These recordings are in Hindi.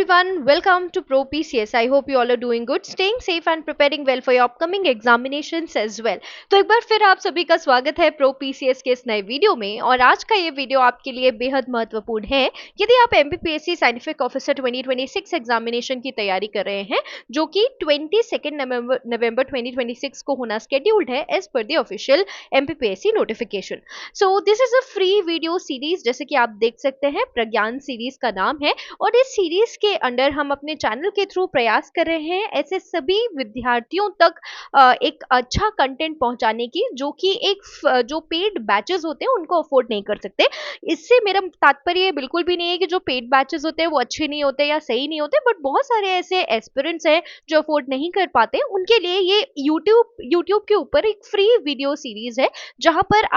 everyone, welcome to Pro PCS. I hope you all are doing good, staying safe and preparing well for your upcoming examinations as well. तो एक बार फिर आप सभी का स्वागत है Pro PCS के इस नए वीडियो में और आज का ये वीडियो आपके लिए बेहद महत्वपूर्ण है यदि आप MPPSC साइंटिफिक ऑफिसर 2026 एग्जामिनेशन की तैयारी कर रहे हैं जो कि 22 नवंबर 2026 को होना स्केड्यूल्ड है as per the official MPPSC notification. So this is a free video series, जैसे कि आप देख सकते हैं प्रज्ञान सीरीज का नाम है और इस सीरीज के अंडर हम अपने चैनल के थ्रू प्रयास कर रहे हैं ऐसे सभी विद्यार्थियों तक एक अच्छा कंटेंट पहुंचाने की जो कि जो पेड बैचेस होते हैं उनको अफोर्ड नहीं कर सकते. इससे मेरा तात्पर्य बिल्कुल भी नहीं है कि जो पेड बैचेस होते हैं वो अच्छे नहीं होते या सही नहीं होते, बट बहुत सारे ऐसे एस्पिरेंट्स हैं जो अफोर्ड नहीं कर पाते, उनके लिए ये यूट्यूब के ऊपर एक फ्री वीडियो सीरीज है जहां पर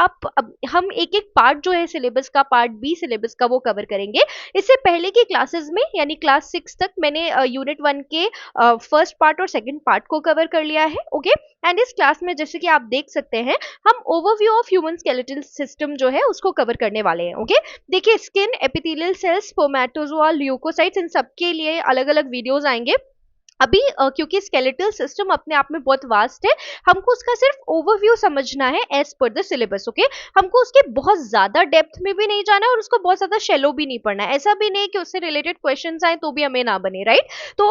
हम एक एक पार्ट जो है सिलेबस का, पार्ट बी सिलेबस का, वो कवर करेंगे. इससे पहले की क्लासेस में यानी क्लास 6 तक मैंने यूनिट 1 के फर्स्ट पार्ट और सेकंड पार्ट को कवर कर लिया है. ओके, एंड इस क्लास में जैसे कि आप देख सकते हैं हम overview of human skeletal system जो है उसको कवर करने वाले हैं. ओके, देखिए skin, epithelial cells, spermatozoa, leukocytes, इन सबके लिए अलग अलग वीडियोस आएंगे. अभी क्योंकि स्केलेटल सिस्टम अपने आप में बहुत वास्ट है, हमको उसका सिर्फ ओवरव्यू समझना है as per the syllabus. Okay, हमको उसके बहुत ज्यादा डेप्थ में भी नहीं जाना है और उसको बहुत ज्यादा शेलो भी नहीं पढ़ना है. ऐसा भी नहीं कि उससे रिलेटेड क्वेश्चंस आए तो भी हमें ना बने, राइट? तो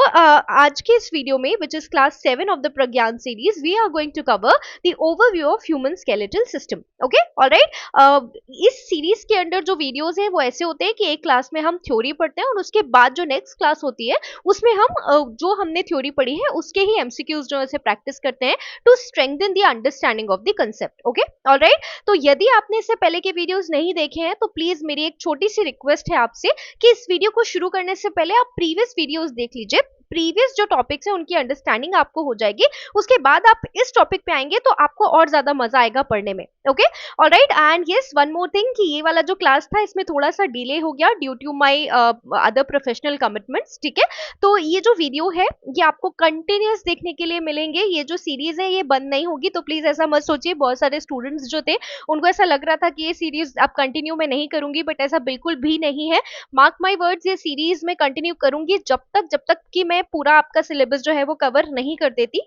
आज के इस वीडियो में which is class 7 of the Pragyan series we are going to cover the overview of human skeletal system. Okay, alright. इस सीरीज के अंडर जो वीडियोज हैं वो ऐसे होते हैं कि एक क्लास में हम थ्योरी पढ़ते हैं और उसके बाद जो नेक्स्ट क्लास होती है उसमें हम जो हमने थ्योरी पढ़ी है उसके ही एमसीक्यूज जो है प्रैक्टिस करते हैं to strengthen the understanding of the concept. Okay, alright. तो यदि आपने इससे पहले के वीडियोस नहीं देखे हैं तो प्लीज मेरी एक छोटी सी रिक्वेस्ट है आपसे कि इस वीडियो को शुरू करने से पहले आप प्रीवियस वीडियोस देख लीजिए. प्रीवियस जो टॉपिक्स है उनकी अंडरस्टैंडिंग आपको हो जाएगी, उसके बाद आप इस टॉपिक पे आएंगे तो आपको और ज्यादा मजा आएगा पढ़ने में. Okay, alright. And yes, one more thing कि ये वाला जो क्लास था इसमें थोड़ा सा डिले हो गया due to my other professional commitments. ठीक है, तो ये जो वीडियो है ये आपको कंटिन्यूअस देखने के लिए मिलेंगे. ये जो सीरीज है ये बंद नहीं होगी, तो प्लीज ऐसा मत सोचिए. बहुत सारे स्टूडेंट्स जो थे उनको ऐसा लग रहा था कि ये सीरीज अब कंटिन्यू में नहीं करूंगी, बट ऐसा बिल्कुल भी नहीं है. मार्क माई वर्ड्स, ये सीरीज में कंटिन्यू करूंगी जब तक कि मैं पूरा आपका सिलेबस जो है वो कवर नहीं कर देती.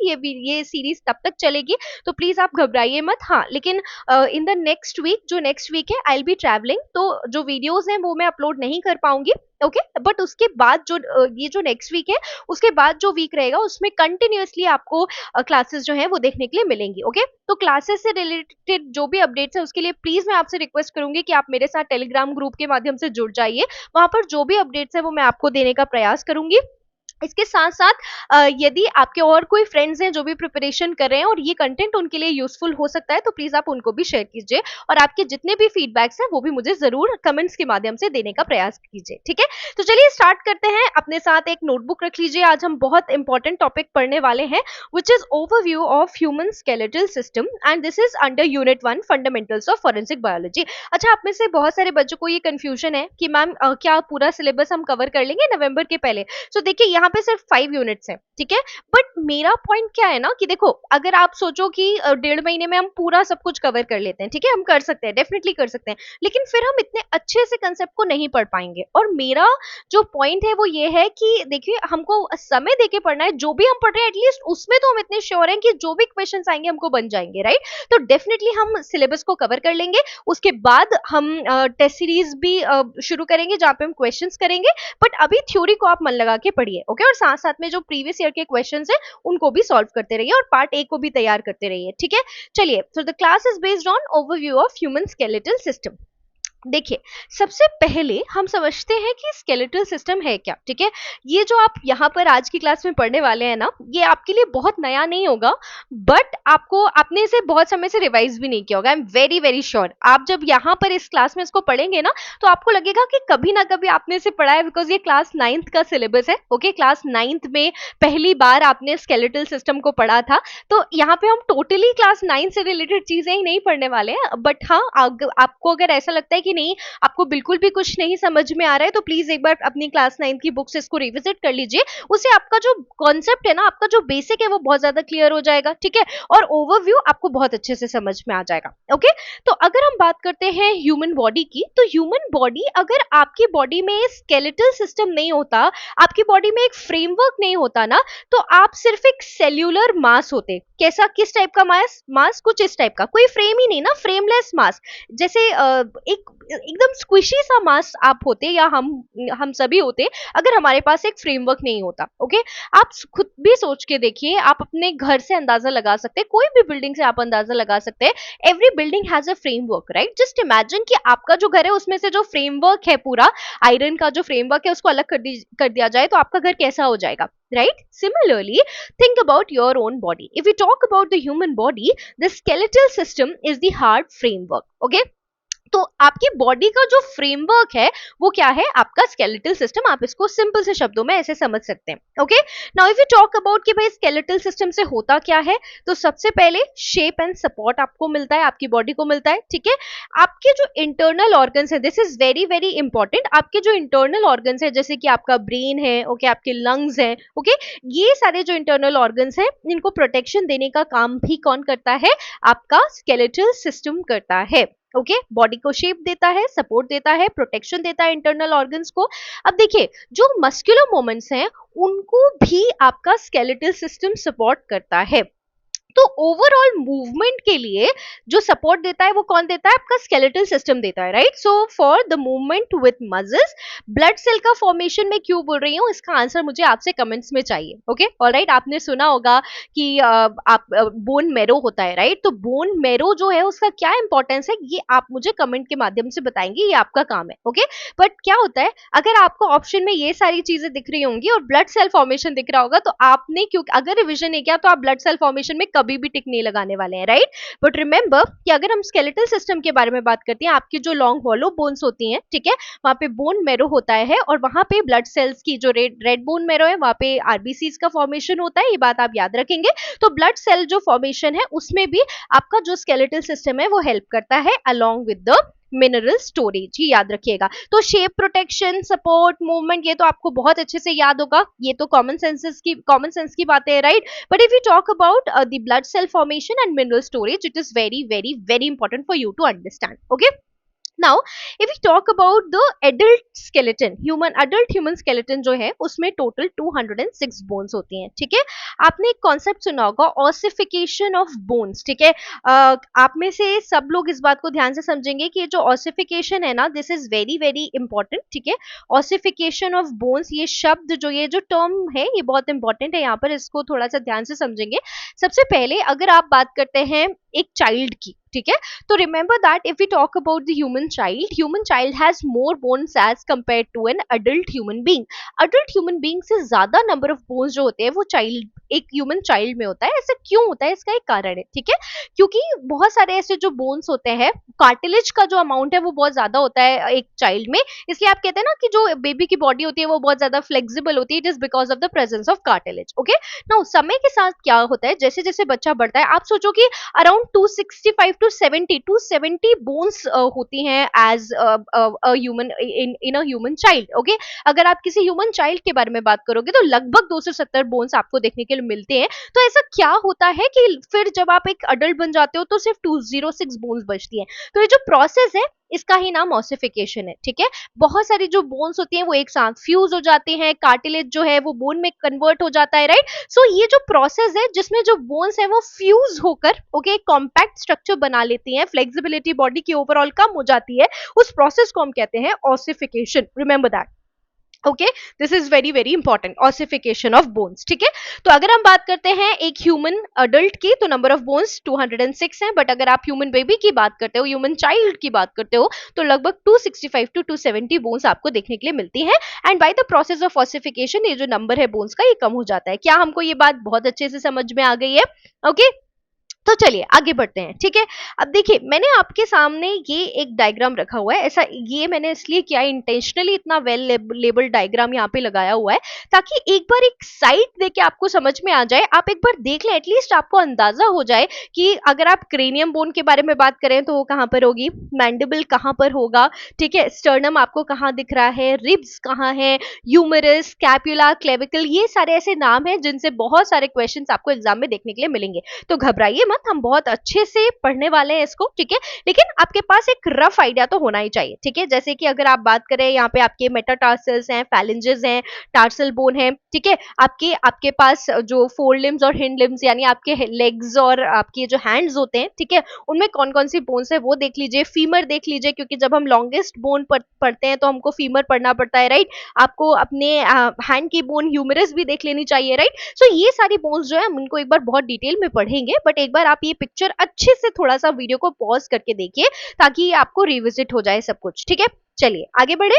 ये सीरीज तब तक चलेगी, तो प्लीज आप घबराइए मत. हाँ, लेकिन इन द नेक्स्ट वीक, जो नेक्स्ट वीक है, आई विल बी ट्रैवलिंग, तो जो वीडियोस हैं वो मैं अपलोड नहीं कर पाऊंगी. ओके, बट उसके बाद जो ये जो नेक्स्ट वीक है उसके बाद जो वीक रहेगा उसमें कंटिन्यूअसली आपको क्लासेस जो है वो देखने के लिए मिलेंगी. ओके, तो क्लासेस से रिलेटेड जो भी अपडेट्स है उसके लिए प्लीज मैं आपसे रिक्वेस्ट करूंगी कि आप मेरे साथ टेलीग्राम ग्रुप के माध्यम से जुड़ जाइए. वहां पर जो भी अपडेट्स है वो मैं आपको देने का प्रयास करूंगी. इसके साथ साथ यदि आपके और कोई फ्रेंड्स हैं जो भी प्रिपरेशन कर रहे हैं और ये कंटेंट उनके लिए यूजफुल हो सकता है तो प्लीज आप उनको भी शेयर कीजिए और आपके जितने भी फीडबैक्स हैं वो भी मुझे जरूर कमेंट्स के माध्यम से देने का प्रयास कीजिए. ठीक है, तो चलिए स्टार्ट करते हैं. अपने साथ एक नोटबुक रख लीजिए. आज हम बहुत इंपॉर्टेंट टॉपिक पढ़ने वाले हैं which is overview of human skeletal system and this is under unit 1 fundamentals of forensic biology. अच्छा, आप में से बहुत सारे बच्चों को ये कंफ्यूजन है कि मैम क्या पूरा सिलेबस हम कवर कर लेंगे नवंबर के पहले? तो देखिए यहाँ पे सिर्फ 5 यूनिट्स हैं. ठीक है, बट मेरा पॉइंट क्या है ना कि देखो, अगर आप सोचो कि 1.5 महीने में हम पूरा सब कुछ कवर कर लेते हैं, ठीक है, हम कर सकते हैं, डेफिनेटली कर सकते हैं, लेकिन फिर हम इतने अच्छे से कंसेप्ट को नहीं पढ़ पाएंगे. और मेरा जो पॉइंट है वो ये है कि देखिए हमको समय देके पढ़ना है. जो भी हम पढ़ रहे हैं एटलीस्ट उसमें तो हम इतने श्योर हैं कि जो भी क्वेश्चन आएंगे हमको बन जाएंगे, राइट? तो डेफिनेटली हम सिलेबस को कवर कर लेंगे. उसके बाद हम टेस्ट सीरीज भी शुरू करेंगे जहाँ पे हम क्वेश्चन करेंगे, बट अभी थ्योरी को आप मन लगा के पढ़िए. ओके, और साथ साथ में जो प्रीवियस ईयर के क्वेश्चंस हैं उनको भी सॉल्व करते रहिए और पार्ट ए को भी तैयार करते रहिए. ठीक है, चलिए. So the class is based on overview of human skeletal system. देखिए, सबसे पहले हम समझते हैं कि स्केलेटल सिस्टम है क्या. ठीक है, ये जो आप यहाँ पर आज की क्लास में पढ़ने वाले हैं ना, ये आपके लिए बहुत नया नहीं होगा, बट आपने इसे बहुत समय से रिवाइज भी नहीं किया होगा. I am very very sure. आप जब यहाँ पर इस क्लास में इसको पढ़ेंगे ना तो आपको लगेगा कि कभी ना कभी आपने इसे पढ़ा है, बिकॉज ये क्लास 9th का सिलेबस है. ओके, क्लास 9th में पहली बार आपने स्केलेटल सिस्टम को पढ़ा था. तो यहाँ पे हम टोटली क्लास 9 से रिलेटेड चीजें ही नहीं पढ़ने वाले हैं, बट हाँ, आपको अगर ऐसा लगता है कि नहीं, आपको बिल्कुल भी कुछ नहीं समझ में आ रहा है, तो प्लीज एक बार अपनी क्लास 9 की बुक से इसको रिविजिट कर लीजिए। उससे आपका जो कॉन्सेप्ट है ना, आपका जो बेसिक है वो बहुत ज्यादा क्लियर हो जाएगा, ठीक है, और ओवरव्यू आपको बहुत अच्छे से समझ में आ जाएगा। ओके, तो अगर हम बात करते हैं ह्यूमन बॉडी की, तो ह्यूमन बॉडी, अगर आपकी बॉडी में स्केलेटल सिस्टम नहीं होता, आपकी बॉडी में एक फ्रेमवर्क नहीं होता ना, तो आप सिर्फ एक सेल्यूलर मास होते। कैसा, किस टाइप का मास? मास कुछ इस टाइप का, कोई फ्रेम ही नहीं ना, फ्रेमलेस मास, जैसे एक एकदम स्क्विशी सा मास आप होते, या हम सभी होते, अगर हमारे पास एक फ्रेमवर्क नहीं होता। ओके, आप खुद भी सोच के देखिए, आप अपने घर से अंदाजा लगा सकते हैं, कोई भी बिल्डिंग से आप अंदाजा लगा सकते हैं, every building has a framework, right? Just imagine कि आपका जो घर है उसमें से जो फ्रेमवर्क है, पूरा आयरन का जो फ्रेमवर्क है उसको अलग कर दिया जाए, तो आपका घर कैसा हो जाएगा, right? Similarly, think about your own body. If we talk about the human body, the skeletal system is the hard framework. Okay? तो आपकी बॉडी का जो फ्रेमवर्क है वो क्या है? आपका स्केलेटल सिस्टम। आप इसको सिंपल से शब्दों में ऐसे समझ सकते हैं। Okay, now if you talk about कि भाई स्केलेटल सिस्टम से होता क्या है, तो सबसे पहले शेप एंड सपोर्ट आपको मिलता है, आपकी बॉडी को मिलता है, ठीक है। आपके जो इंटरनल ऑर्गन्स है, this is very very important, आपके जो इंटरनल ऑर्गन्स है, जैसे कि आपका ब्रेन है, ओके, आपके लंग्स है, ओके, ये सारे जो इंटरनल ऑर्गन्स है, इनको प्रोटेक्शन देने का काम भी कौन करता है? आपका स्केलेटल सिस्टम करता है। ओके, बॉडी को शेप देता है, सपोर्ट देता है, प्रोटेक्शन देता है इंटरनल ऑर्गन्स को। अब देखिए, जो मस्कुलर मोमेंट्स हैं उनको भी आपका स्केलेटल सिस्टम सपोर्ट करता है। तो ओवरऑल मूवमेंट के लिए जो सपोर्ट देता है वो कौन देता है? आपका स्केलेटल सिस्टम देता है, right? So for the movement with muscles, blood cell का फॉर्मेशन में क्यों बोल रही हूँ, इसका आंसर मुझे आपसे कमेंट्स में चाहिए। ओके, ऑलराइट, आपने सुना होगा कि आप बोन मैरो होता है, राइट? तो बोन मैरो जो है उसका क्या इंपॉर्टेंस है, ये आप मुझे कमेंट के माध्यम से बताएंगे, ये आपका काम है। ओके, बट क्या होता है, अगर आपको ऑप्शन में ये सारी चीजें दिख रही होंगी और ब्लड सेल फॉर्मेशन दिख रहा होगा, तो आपने क्यों, अगर रिविजन नहीं किया तो आप ब्लड सेल फॉर्मेशन में कभी भी टिक नहीं लगाने वाले हैं, राइट? बट रिमेंबर कि अगर हम स्केलेटल सिस्टम के बारे में बात करते हैं, आपकी जो लॉन्ग हॉलो बोन्स होती हैं, ठीक है, वहां पे बोन मैरो होता है, और वहां पे ब्लड सेल्स की जो रेड बोन मैरो है, वहां पे आरबीसीज का फॉर्मेशन होता है, ये बात आप याद रखेंगे। तो ब्लड सेल जो फॉर्मेशन है उसमें भी आपका जो स्केलेटल सिस्टम है वो हेल्प करता है, along with the mineral storage, ही याद रखिएगा। तो शेप, प्रोटेक्शन, सपोर्ट, मूवमेंट, ये तो आपको बहुत अच्छे से याद होगा, ये तो कॉमन सेंस की बातें है, right? But if you talk about the blood cell formation and mineral storage, it is very very very important for you to understand. Okay, now if we talk about the adult skeleton, adult human skeleton जो है उसमें टोटल 206 बोन्स होती हैं, ठीक है। आपने एक कॉन्सेप्ट सुना होगा, ऑसिफिकेशन ऑफ बोन्स, ठीक है। आप में से सब लोग इस बात को ध्यान से समझेंगे कि ये जो ऑसिफिकेशन है ना, this is very very important, ठीक है। ऑसिफिकेशन ऑफ बोन्स, ये शब्द जो, ये जो टर्म है, ये बहुत इंपॉर्टेंट है, यहाँ पर इसको थोड़ा सा ध्यान से समझेंगे। सबसे पहले अगर आप बात करते हैं एक चाइल्ड की, ठीक है, तो remember that if we talk about the human child has more bones as compared to an adult human being. adult human being से ज्यादा number of bones जो होते हैं वो एक ह्यूमन चाइल्ड में होता है। ऐसा क्यों होता है, इसका एक कारण है, ठीक है, क्योंकि बहुत सारे ऐसे जो बोन्स होते हैं, कार्टिलेज का जो अमाउंट है वो बहुत ज्यादा होता है एक चाइल्ड में, इसलिए आप कहते हैं ना कि जो बेबी की बॉडी होती है वो बहुत ज्यादा फ्लेक्सिबल होती है, it is because of the presence of cartilage. Okay, now समय के साथ क्या होता है, जैसे जैसे बच्चा बढ़ता है, आप सोचो कि अराउंड 265 टू 270 बोन्स होती हैं as human in a human child. Okay, अगर आप किसी ह्यूमन चाइल्ड के बारे में बात करोगे तो लगभग 270 बोन्स आपको देखने के लिए मिलते हैं। तो ऐसा क्या होता है कि फिर जब आप एक अडल्ट बन जाते हो तो सिर्फ 206 बोन्स बचती हैं। तो ये जो प्रोसेस है इसका ही नाम ऑसिफिकेशन है, ठीक है। बहुत सारी जो बोन्स होती हैं वो एक साथ फ्यूज हो जाते हैं, कार्टिलेज जो है वो बोन में कन्वर्ट हो जाता है, राइट? सो ये जो प्रोसेस है जिसमें जो बोन्स है वो फ्यूज होकर, ओके, कॉम्पैक्ट स्ट्रक्चर बना लेती हैं, फ्लेक्सिबिलिटी बॉडी की ओवरऑल कम हो जाती है, उस प्रोसेस को हम कहते हैं ossification. Remember that. Okay, this is very very important, ossification of bones, ठीक है। तो अगर हम बात करते हैं एक ह्यूमन अडल्ट की, तो नंबर ऑफ बोन्स 206 है, बट अगर आप ह्यूमन बेबी की बात करते हो, ह्यूमन चाइल्ड की बात करते हो, तो लगभग 265 टू 270 बोन्स आपको देखने के लिए मिलती है। And by the process of ossification ये जो नंबर है बोन्स का ये कम हो जाता है। क्या हमको ये बात बहुत अच्छे से समझ में आ गई है? ओके, तो चलिए आगे बढ़ते हैं, ठीक है। अब देखिए मैंने आपके सामने ये एक डायग्राम रखा हुआ है, ऐसा ये मैंने इसलिए किया इंटेंशनली, इतना वेल लेबल्ड डायग्राम यहाँ पे लगाया हुआ है ताकि एक बार एक साइट देके आपको समझ में आ जाए, आप एक बार देख लें, एटलीस्ट आपको अंदाजा हो जाए कि अगर आप क्रेनियम बोन के बारे में बात करें तो वो कहाँ पर होगी, मैंडिबल कहाँ पर होगा, ठीक है, स्टर्नम आपको कहाँ दिख रहा है, रिब्स कहाँ है, ह्यूमरस, स्कैपुला, क्लेविकल, ये सारे ऐसे नाम हैं जिनसे बहुत सारे क्वेश्चंस आपको एग्जाम में देखने के लिए मिलेंगे। तो घबराइए मत, हम बहुत अच्छे से पढ़ने वाले हैं इसको, ठीक है। लेकिन आपके पास एक रफ आइडिया तो होना ही चाहिए, ठीक है। जैसे कि अगर आप बात करें, यहाँ पे आपके मेटाटार्सल्स हैं, फैलेंजेस हैं, टार्सल बोन है, ठीक है। आपके आपके पास जो फोर लिम्स और हिंड लिम्स यानी आपके लेग्स और आपके जो हैंड्स होते हैं, ठीक है, उनमें कौन कौन सी बोन्स है वो देख लीजिए। फीमर देख लीजिए, क्योंकि जब हम लॉन्गेस्ट बोन पढ़ते हैं तो हमको फीमर पढ़ना पड़ता है, राइट। आपको अपने हैंड की बोन ह्यूमरस भी देख लेनी चाहिए, राइट। सो ये सारी बोन्स जो है हम इनको एक बार बहुत डिटेल में पढ़ेंगे, बट एक बार आप ये पिक्चर अच्छे से थोड़ा सा वीडियो को पॉज करके देखिए ताकि आपको रिविजिट हो जाए सब कुछ, ठीक है। चलिए आगे बढ़े।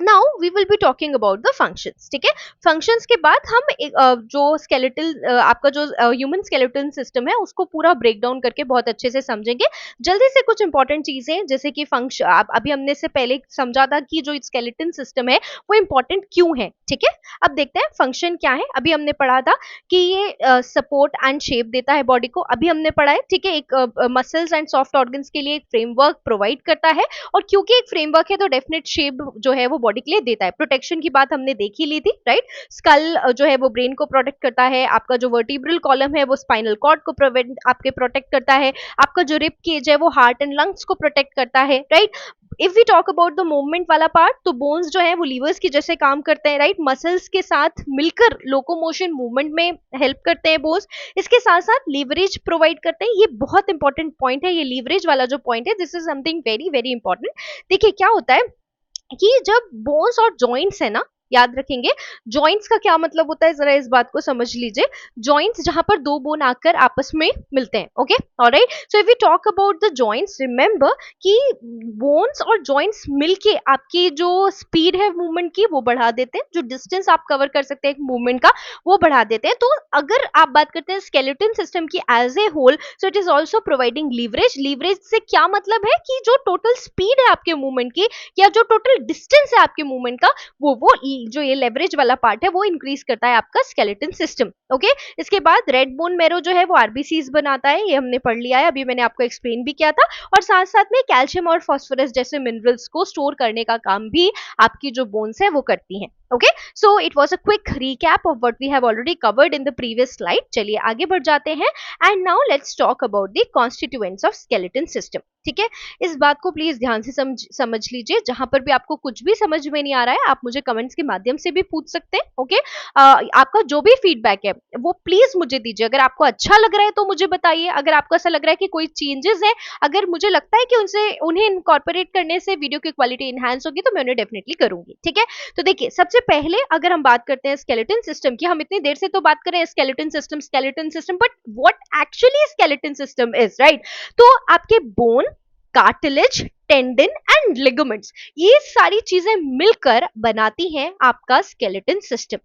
Now we will be talking about the functions, ठीक है। फंक्शंस के बाद हम जो स्केलेटल आपका जो ह्यूमन स्केलेटन सिस्टम है उसको पूरा ब्रेक डाउन करके बहुत अच्छे से समझेंगे। जल्दी से कुछ इंपॉर्टेंट चीजें, जैसे कि फंक्शन अभी हमने से पहले समझा था कि जो स्केलेटन सिस्टम है वो इंपॉर्टेंट क्यों है, ठीक है। अब देखते हैं फंक्शन क्या है। अभी हमने पढ़ा था कि ये सपोर्ट एंड शेप देता है बॉडी को, अभी हमने पढ़ा है, ठीक है, एक मसल्स एंड सॉफ्ट ऑर्गन्स के लिए एक फ्रेमवर्क प्रोवाइड करता है, और क्योंकि एक फ्रेमवर्क है तो डेफिनेट शेप जो है वो बॉडी के लिए देता है। प्रोटेक्शन की बात हमने देख ही ली थी, राइट। स्कल जो है वो ब्रेन को प्रोटेक्ट करता है, आपका जो वर्टिब्रल कॉलम है वो स्पाइनल कॉर्ड को आपके प्रोटेक्ट करता है, आपका जो रिब केज है वो हार्ट एंड लंग्स को प्रोटेक्ट करता है, right. If we talk about the movement वाला पार्ट, तो बोन्स जो है वो लीवर्स की जैसे काम करते हैं, राइट। मसल्स के साथ मिलकर लोकोमोशन मूवमेंट में हेल्प करते हैं बोन्स। इसके साथ साथ लीवरेज प्रोवाइड करते हैं, ये बहुत इंपॉर्टेंट पॉइंट है, ये लीवरेज वाला जो पॉइंट है, this is something very very important. देखिए क्या होता है कि जब बोन्स और जॉइंट्स है ना, याद रखेंगे, जॉइंट्स का क्या मतलब होता है, जरा इस बात को समझ लीजिए। जॉइंट्स जहां पर दो बोन आकर आपस में मिलते हैं, okay, alright. So if we talk about the joints, remember कि बोन्स और जॉइंट्स मिलके आपकी जो स्पीड है मूवमेंट की वो बढ़ा देते हैं, जो डिस्टेंस आप कवर कर सकते हैं एक मूवमेंट का वो बढ़ा देते हैं। तो अगर आप बात करते हैं स्केलेटन सिस्टम की as a whole, so it is also providing leverage. Leverage से क्या मतलब है कि जो टोटल स्पीड है आपके मूवमेंट की या जो टोटल डिस्टेंस है आपके मूवमेंट का, वो जो ये लेवरेज वाला पार्ट है वो इंक्रीज करता है आपका स्केलेटन सिस्टम, ओके। इसके बाद रेड बोन मैरो जो है वो आरबीसीज बनाता है, ये हमने पढ़ लिया है, अभी मैंने आपको एक्सप्लेन भी किया था। और साथ साथ में कैल्शियम और फास्फोरस जैसे मिनरल्स को स्टोर करने का काम भी आपकी जो बोन्स है वो करती हैं, okay. So it was a quick recap of what we have already covered in the previous slide. चलिए आगे बढ़ जाते हैं, and now let's talk about the constituents of skeleton system, ठीक है। इस बात को प्लीज ध्यान से समझ लीजिए, जहां पर भी आपको कुछ भी समझ में नहीं आ रहा है आप मुझे कमेंट्स के माध्यम से भी पूछ सकते हैं, ओके। आपका जो भी फीडबैक है वो प्लीज मुझे दीजिए। अगर आपको अच्छा लग रहा है तो मुझे बताइए, अगर आपको ऐसा लग रहा है कि कोई चेंजेस है, अगर मुझे लगता है कि उन्हें इनकॉर्पोरेट करने से वीडियो की क्वालिटी इनहैंस होगी तो मैं उन्हें डेफिनेटली करूंगी, ठीक है। तो देखिए सबसे पहले अगर हम बात करते हैं स्केलेटन सिस्टम की, हम इतनी देर से तो बात कर रहे हैं skeleton system, but what actually skeleton system is, right. तो आपके bone, cartilage, tendon and ligaments, ये सारी चीजें मिलकर बनाती हैं आपका स्केलेटन सिस्टम,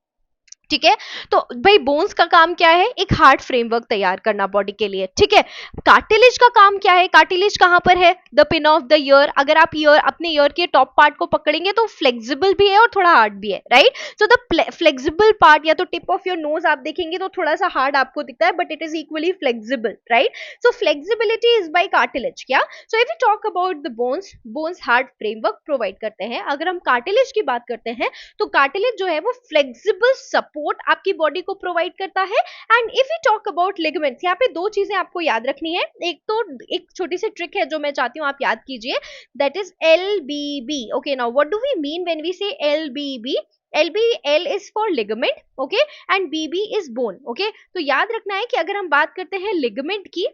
ठीक है। तो भाई बोन्स का काम क्या है, एक हार्ड फ्रेमवर्क तैयार करना बॉडी के लिए, ठीक है। कार्टिलेज का काम क्या है, कार्टिलेज कहां पर है, the pin of the year. अगर आप ईयर अपने ईयर के टॉप पार्ट को पकड़ेंगे तो फ्लेक्सिबल भी है और थोड़ा हार्ड भी है, right. So the flexible part या तो टिप ऑफ योर नोज आप देखेंगे तो थोड़ा सा हार्ड आपको दिखता है, but it is equally flexible, right. So flexibility is by cartilage. क्या, so if you talk about the bones, bones hard framework provide करते हैं। अगर हम कार्टिलेज की बात करते हैं तो कार्टिलेज जो है वो फ्लेक्सिबल सपोर्ट आपकी बॉडी को प्रोवाइड करता है। And if you talk about ligaments, यहाँ पे दो चीजें आपको याद रखनी है। एक तो एक छोटी सी ट्रिक है जो मैं चाहती हूँ आप याद कीजिए, that is LBB, okay. Now what do we mean when we say LBB? L is for ligament, okay, and BB is bone, okay। तो याद रखना है कि अगर हम बात करते हैं ligament की,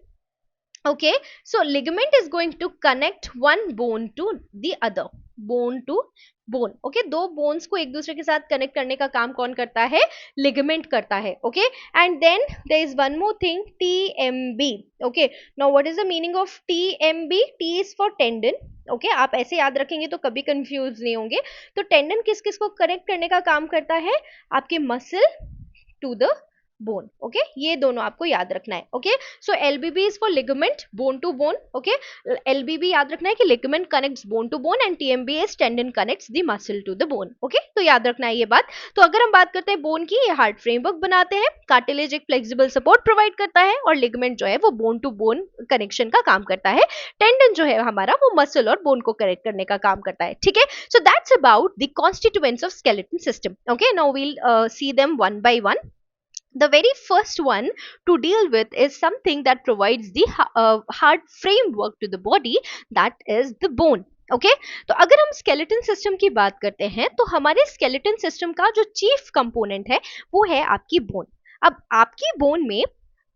okay, so ligament is going to connect one bone to the other, bone to bone, okay। दो bones को एक दूसरे के साथ कनेक्ट करने का काम कौन करता है, ligament करता है, okay। and then there is one more thing, TMB, okay। now what is the meaning of TMB? T is for tendon, okay आप ऐसे याद रखेंगे तो कभी कंफ्यूज नहीं होंगे। तो टेंडन किस किस को कनेक्ट करने का काम करता है, आपके muscle to the bone, okay, ये दोनों आपको याद रखना है, okay. So LBB is for ligament bone to bone, okay. LBB याद रखना है कि ligament connects bone to bone and TMB is tendon connects the muscle to the bone, okay. तो याद रखना है ये बात। तो अगर हम बात करते हैं बोन की, ये हार्ड फ्रेमवर्क बनाते हैं, कार्टिलेज एक फ्लेक्सिबल सपोर्ट प्रोवाइड करता है और लिगामेंट जो है वो बोन टू बोन कनेक्शन का काम करता है, टेंडन जो है हमारा वो मसल और बोन को कनेक्ट करने का काम करता है, ठीक है। So that's about the constituents of skeleton system, okay. Now we'll see them one by one. The very first one to deal with is something that provides the hard framework to the body, that is the bone, okay. तो अगर हम स्केलेटन सिस्टम की बात करते हैं तो हमारे स्केलेटन सिस्टम का जो चीफ कंपोनेंट है वो है आपकी बोन। अब आपकी बोन में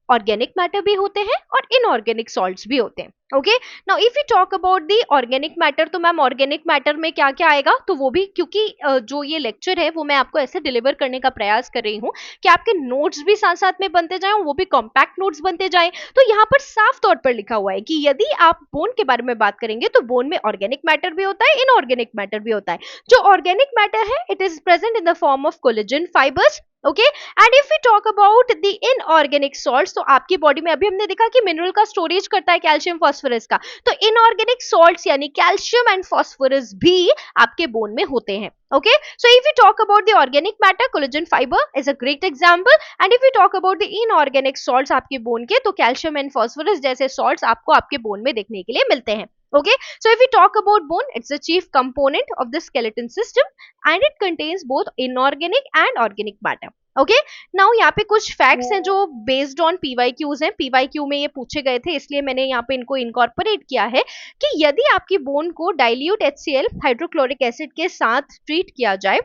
ऑर्गेनिक मैटर भी होते हैं और इनऑर्गेनिक सॉल्ट्स भी होते हैं, okay. Now if you talk about the organic matter, तो मैम ऑर्गेनिक मैटर में क्या क्या आएगा, तो वो भी, क्योंकि जो ये लेक्चर है वो मैं आपको ऐसे डिलीवर करने का प्रयास कर रही हूँ कि आपके नोट्स भी साथ साथ में बनते जाएं, वो भी कॉम्पैक्ट नोट्स बनते जाएं। तो यहाँ पर साफ तौर पर लिखा हुआ है कि यदि आप बोन के बारे में बात करेंगे तो बोन में ऑर्गेनिक मैटर भी होता है, इनऑर्गेनिक मैटर भी होता है। जो ऑर्गेनिक मैटर है it is present in the form of collagen fibres, okay. And if you talk about the inorganic salts, तो आपकी बॉडी में अभी हमने देखा कि मिनरल का स्टोरेज करता है कैल्शियम फास्फोरस का, तो इनऑर्गेनिक सॉल्ट्स यानी कैल्शियम एंड फास्फोरस भी आपके बोन में होते हैं, okay। So if we talk about the organic matter, collagen fiber is a great example, and if we talk about the inorganic salts आपके बोन के, तो कैल्शियम एंड फास्फोरस जैसे सॉल्ट्स आपको आपके बोन में देखने के लिए मिलते हैं, okay। So if we talk about bone, it's the chief component of the skeleton system and it contains both inorganic and organic matter, okay. Now यहाँ पे कुछ फैक्ट्स हैं जो बेस्ड ऑन पीवाईक्यूज हैं, पीवाईक्यू में ये पूछे गए थे, इसलिए मैंने यहाँ पे इनको इनकॉर्पोरेट किया है कि यदि आपकी बोन को डाइल्यूट HCl हाइड्रोक्लोरिक एसिड के साथ ट्रीट किया जाए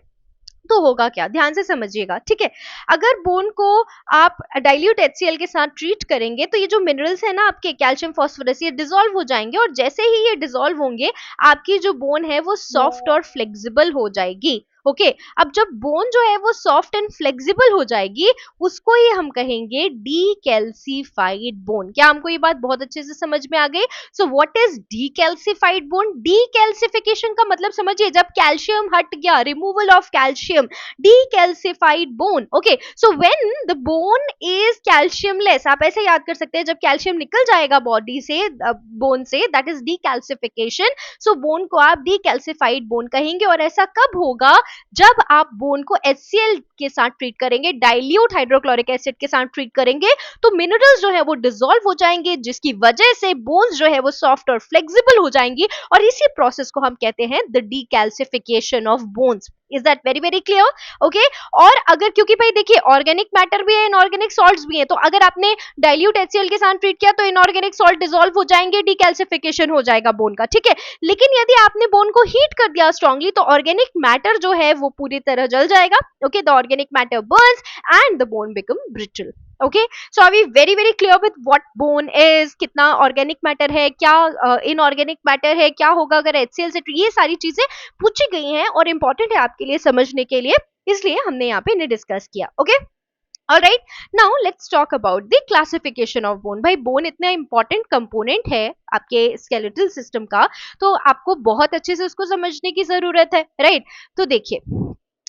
तो होगा क्या, ध्यान से समझिएगा, ठीक है। अगर बोन को आप डाइल्यूट HCl के साथ ट्रीट करेंगे तो ये जो मिनरल्स है ना आपके कैल्शियम फास्फोरस, ये डिसॉल्व हो जाएंगे और जैसे ही ये डिसॉल्व होंगे आपकी जो बोन है वो सॉफ्ट और फ्लेक्सिबल हो जाएगी, ओके। अब जब बोन जो है वो सॉफ्ट एंड फ्लेक्सिबल हो जाएगी उसको ही हम कहेंगे डीकैल्सिफाइड बोन। क्या हमको ये बात बहुत अच्छे से समझ में आ गई? So what is decalcified bone? Decalcification का मतलब समझिए, जब कैल्शियम हट गया, removal of calcium, decalcified bone, okay। So when the bone is calciumless, आप ऐसे याद कर सकते हैं, जब कैल्शियम निकल जाएगा बॉडी से, बोन से, that is decalcification। So bone को आप decalcified bone कहेंगे और ऐसा कब होगा, जब आप बोन को HCl के साथ ट्रीट करेंगे, डाइल्यूट हाइड्रोक्लोरिक एसिड के साथ ट्रीट करेंगे, तो मिनरल्स जो है वो डिसॉल्व हो जाएंगे जिसकी वजह से बोन्स जो है वो सॉफ्ट और फ्लेक्सिबल हो जाएंगी और इसी प्रोसेस को हम कहते हैं the decalcification of bones. Is that very very clear, okay. और अगर, क्योंकि भाई देखिए ऑर्गेनिक मैटर भी है, इनऑर्गेनिक सॉल्ट्स भी हैं, तो अगर आपने डाइल्यूट HCl के साथ ट्रीट किया तो इनऑर्गेनिक सॉल्ट डिसॉल्व हो जाएंगे, डीकैल्सिफिकेशन हो जाएगा बोन का, ठीक है। लेकिन यदि आपने बोन को हीट कर दिया स्ट्रांगली तो ऑर्गेनिक मैटर जो है वो पूरी तरह जल जाएगा, okay. The organic matter burns and the bone become brittle, okay. So are we very very clear with what bone is, कितना ऑर्गेनिक मैटर है, क्या इनऑर्गेनिक मैटर है, क्या होगा अगर HCl से, ये सारी चीजें पूछी गई हैं और इंपॉर्टेंट है आपके लिए समझने के लिए, इसलिए हमने यहाँ पे इन्हें डिस्कस किया, okay. Alright, now let's talk about the classification of bone. भाई बोन इतना इंपॉर्टेंट कंपोनेंट है आपके स्केलेटल सिस्टम का, तो आपको बहुत अच्छे से उसको समझने की जरूरत है, राइट। तो देखिए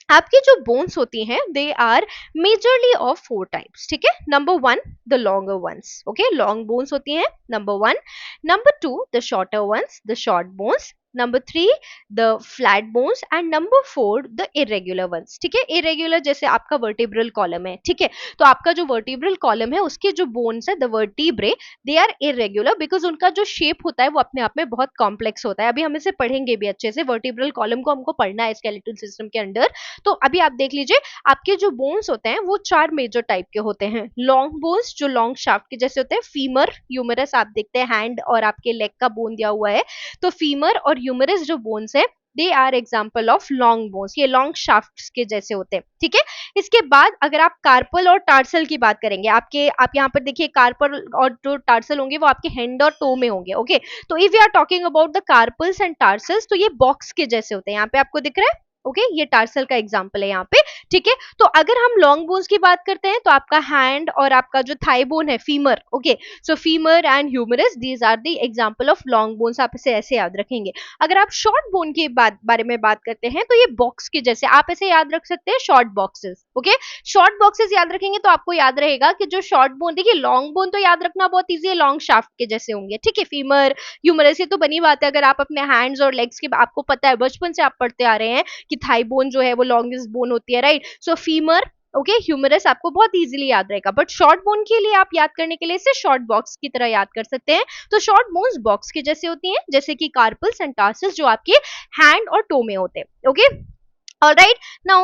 आपकी जो बोन्स होती हैं they are majorly of 4 types, ठीक है। Number 1 the longer ones, okay, long bones होती हैं, number 1। Number 2 the shorter ones, the short bones. Number 3 the flat bones and number 4 the irregular ones, ठीक है। इरेग्युलर जैसे आपका वर्टिब्रल कॉलम है, ठीक है, तो आपका जो वर्टिब्रल कॉलम है उसके जो बोन्स है the vertebrae, they are irregular because उनका जो शेप होता है वो अपने आप में बहुत कॉम्प्लेक्स होता है। अभी हम इसे पढ़ेंगे भी अच्छे से, वर्टिब्रल कॉलम को हमको पढ़ना है स्केलेटल सिस्टम के अंडर। तो अभी आप देख लीजिए आपके जो बोन्स होते हैं वो 4 मेजर टाइप के होते हैं। लॉन्ग बोन्स जो लॉन्ग शाफ्ट के जैसे होते हैं, फीमर, ह्यूमरस, आप देखते हैं हैंड और आपके लेग का बोन दिया हुआ है, तो फीमर और ह्यूमरस जो बोन्स है they are example of long bones, ये लॉन्ग शाफ्ट के जैसे होते हैं, ठीक है। इसके बाद अगर आप कार्पल और टार्सल की बात करेंगे, आप यहाँ पर देखिए कार्पल और जो टार्सल होंगे वो आपके हैंड और टो में होंगे, ओके। तो if you are talking about the carpals and tarsals तो ये बॉक्स के जैसे होते हैं, यहाँ पे आपको दिख रहा है, ओके ये टार्सल का एग्जांपल है यहाँ पे, ठीक है। तो अगर हम लॉन्ग बोन्स की बात करते हैं तो आपका हैंड और आपका जो थाई बोन है, femur, okay, so femur and humerus, these are the example of long bones, आप इसे ऐसे याद रखेंगे। अगर आप शॉर्ट बोन के बारे में बात करते हैं तो ये बॉक्स के जैसे, आप ऐसे याद रख सकते हैं short boxes, okay. Short boxes याद रखेंगे तो आपको याद रहेगा कि जो शॉर्ट बोन, देखिए लॉन्ग बोन तो याद रखना बहुत ईजी है, लॉन्ग शाफ्ट के जैसे होंगे, ठीक है, फीमर ह्यूमरस, ये तो बनी बात है। अगर आप अपने हैंड्स और लेग्स के, आपको पता है बचपन से आप पढ़ते आ रहे हैं कि थाई बोन जो है वो लॉन्गेस्ट बोन होती है, राइट। सो फीमर, ओके, ह्यूमरस आपको बहुत इजीली याद रहेगा, बट शॉर्ट बोन के लिए आप याद करने के लिए इसे शॉर्ट बॉक्स की तरह याद कर सकते हैं। तो शॉर्ट बोन्स बॉक्स के जैसे होती हैं, जैसे कि कार्पल्स एंड टार्सल्स जो आपके हैंड और टो में होते हैं, okay. Alright, now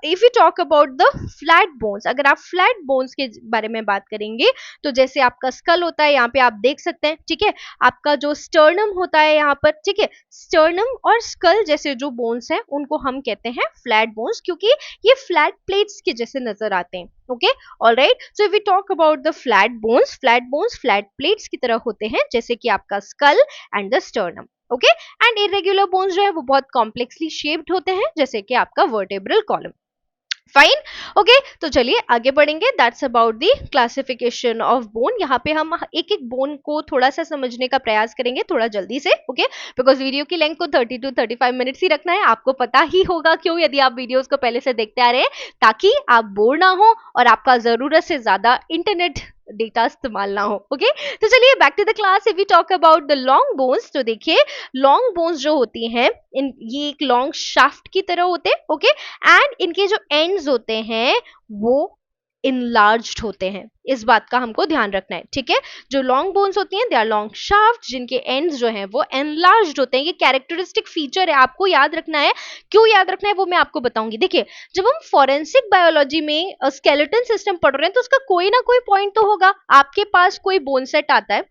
if we talk about the flat bones, अगर आप flat bones के बारे में बात करेंगे तो जैसे आपका स्कल होता है, यहाँ पे आप देख सकते हैं, ठीक है, आपका जो स्टर्नम होता है यहाँ पर, ठीक है, स्टर्नम और स्कल जैसे जो बोन्स हैं उनको हम कहते हैं फ्लैट बोन्स, क्योंकि ये फ्लैट प्लेट्स के जैसे नजर आते हैं, okay. Alright, so if we talk about the flat bones flat plates की तरह होते हैं, जैसे कि आपका skull and the sternum, okay. And irregular bones जो है वो बहुत कॉम्प्लेक्सली शेप्ड होते हैं, जैसे कि आपका वर्टेब्रल कॉलम, फाइन, ओके। तो चलिए आगे बढ़ेंगे, that's about the classification of bone. यहाँ पे हम एक एक बोन को थोड़ा सा समझने का प्रयास करेंगे, थोड़ा जल्दी से, ओके, बिकॉज वीडियो की लेंथ को 30 to 35 मिनट्स ही रखना है, आपको पता ही होगा क्यों, यदि आप वीडियोस को पहले से देखते आ रहे हैं, ताकि आप बोर ना हो और आपका जरूरत से ज्यादा इंटरनेट डेटा इस्तेमाल ना हो, ओके। तो चलिए back to the class, if we talk about the long bones, तो देखिए लॉन्ग बोन्स जो होती हैं, ये एक लॉन्ग शाफ्ट की तरह होते हैं, ओके, एंड इनके जो एंड्स होते हैं वो इनलार्ज्ड होते हैं, इस बात का हमको ध्यान रखना है, ठीक है। जो लॉन्ग बोन्स होती हैं दे आर लॉन्ग शाफ्ट, जिनके एंड्स जो हैं वो एनलार्ज्ड होते हैं, ये कैरेक्टरिस्टिक फीचर है, आपको याद रखना है। क्यों याद रखना है वो मैं आपको बताऊंगी। देखिए जब हम फॉरेंसिक बायोलॉजी में स्केलेटन सिस्टम पढ़ रहे हैं तो उसका कोई ना कोई पॉइंट तो होगा, आपके पास कोई बोन सेट आता है,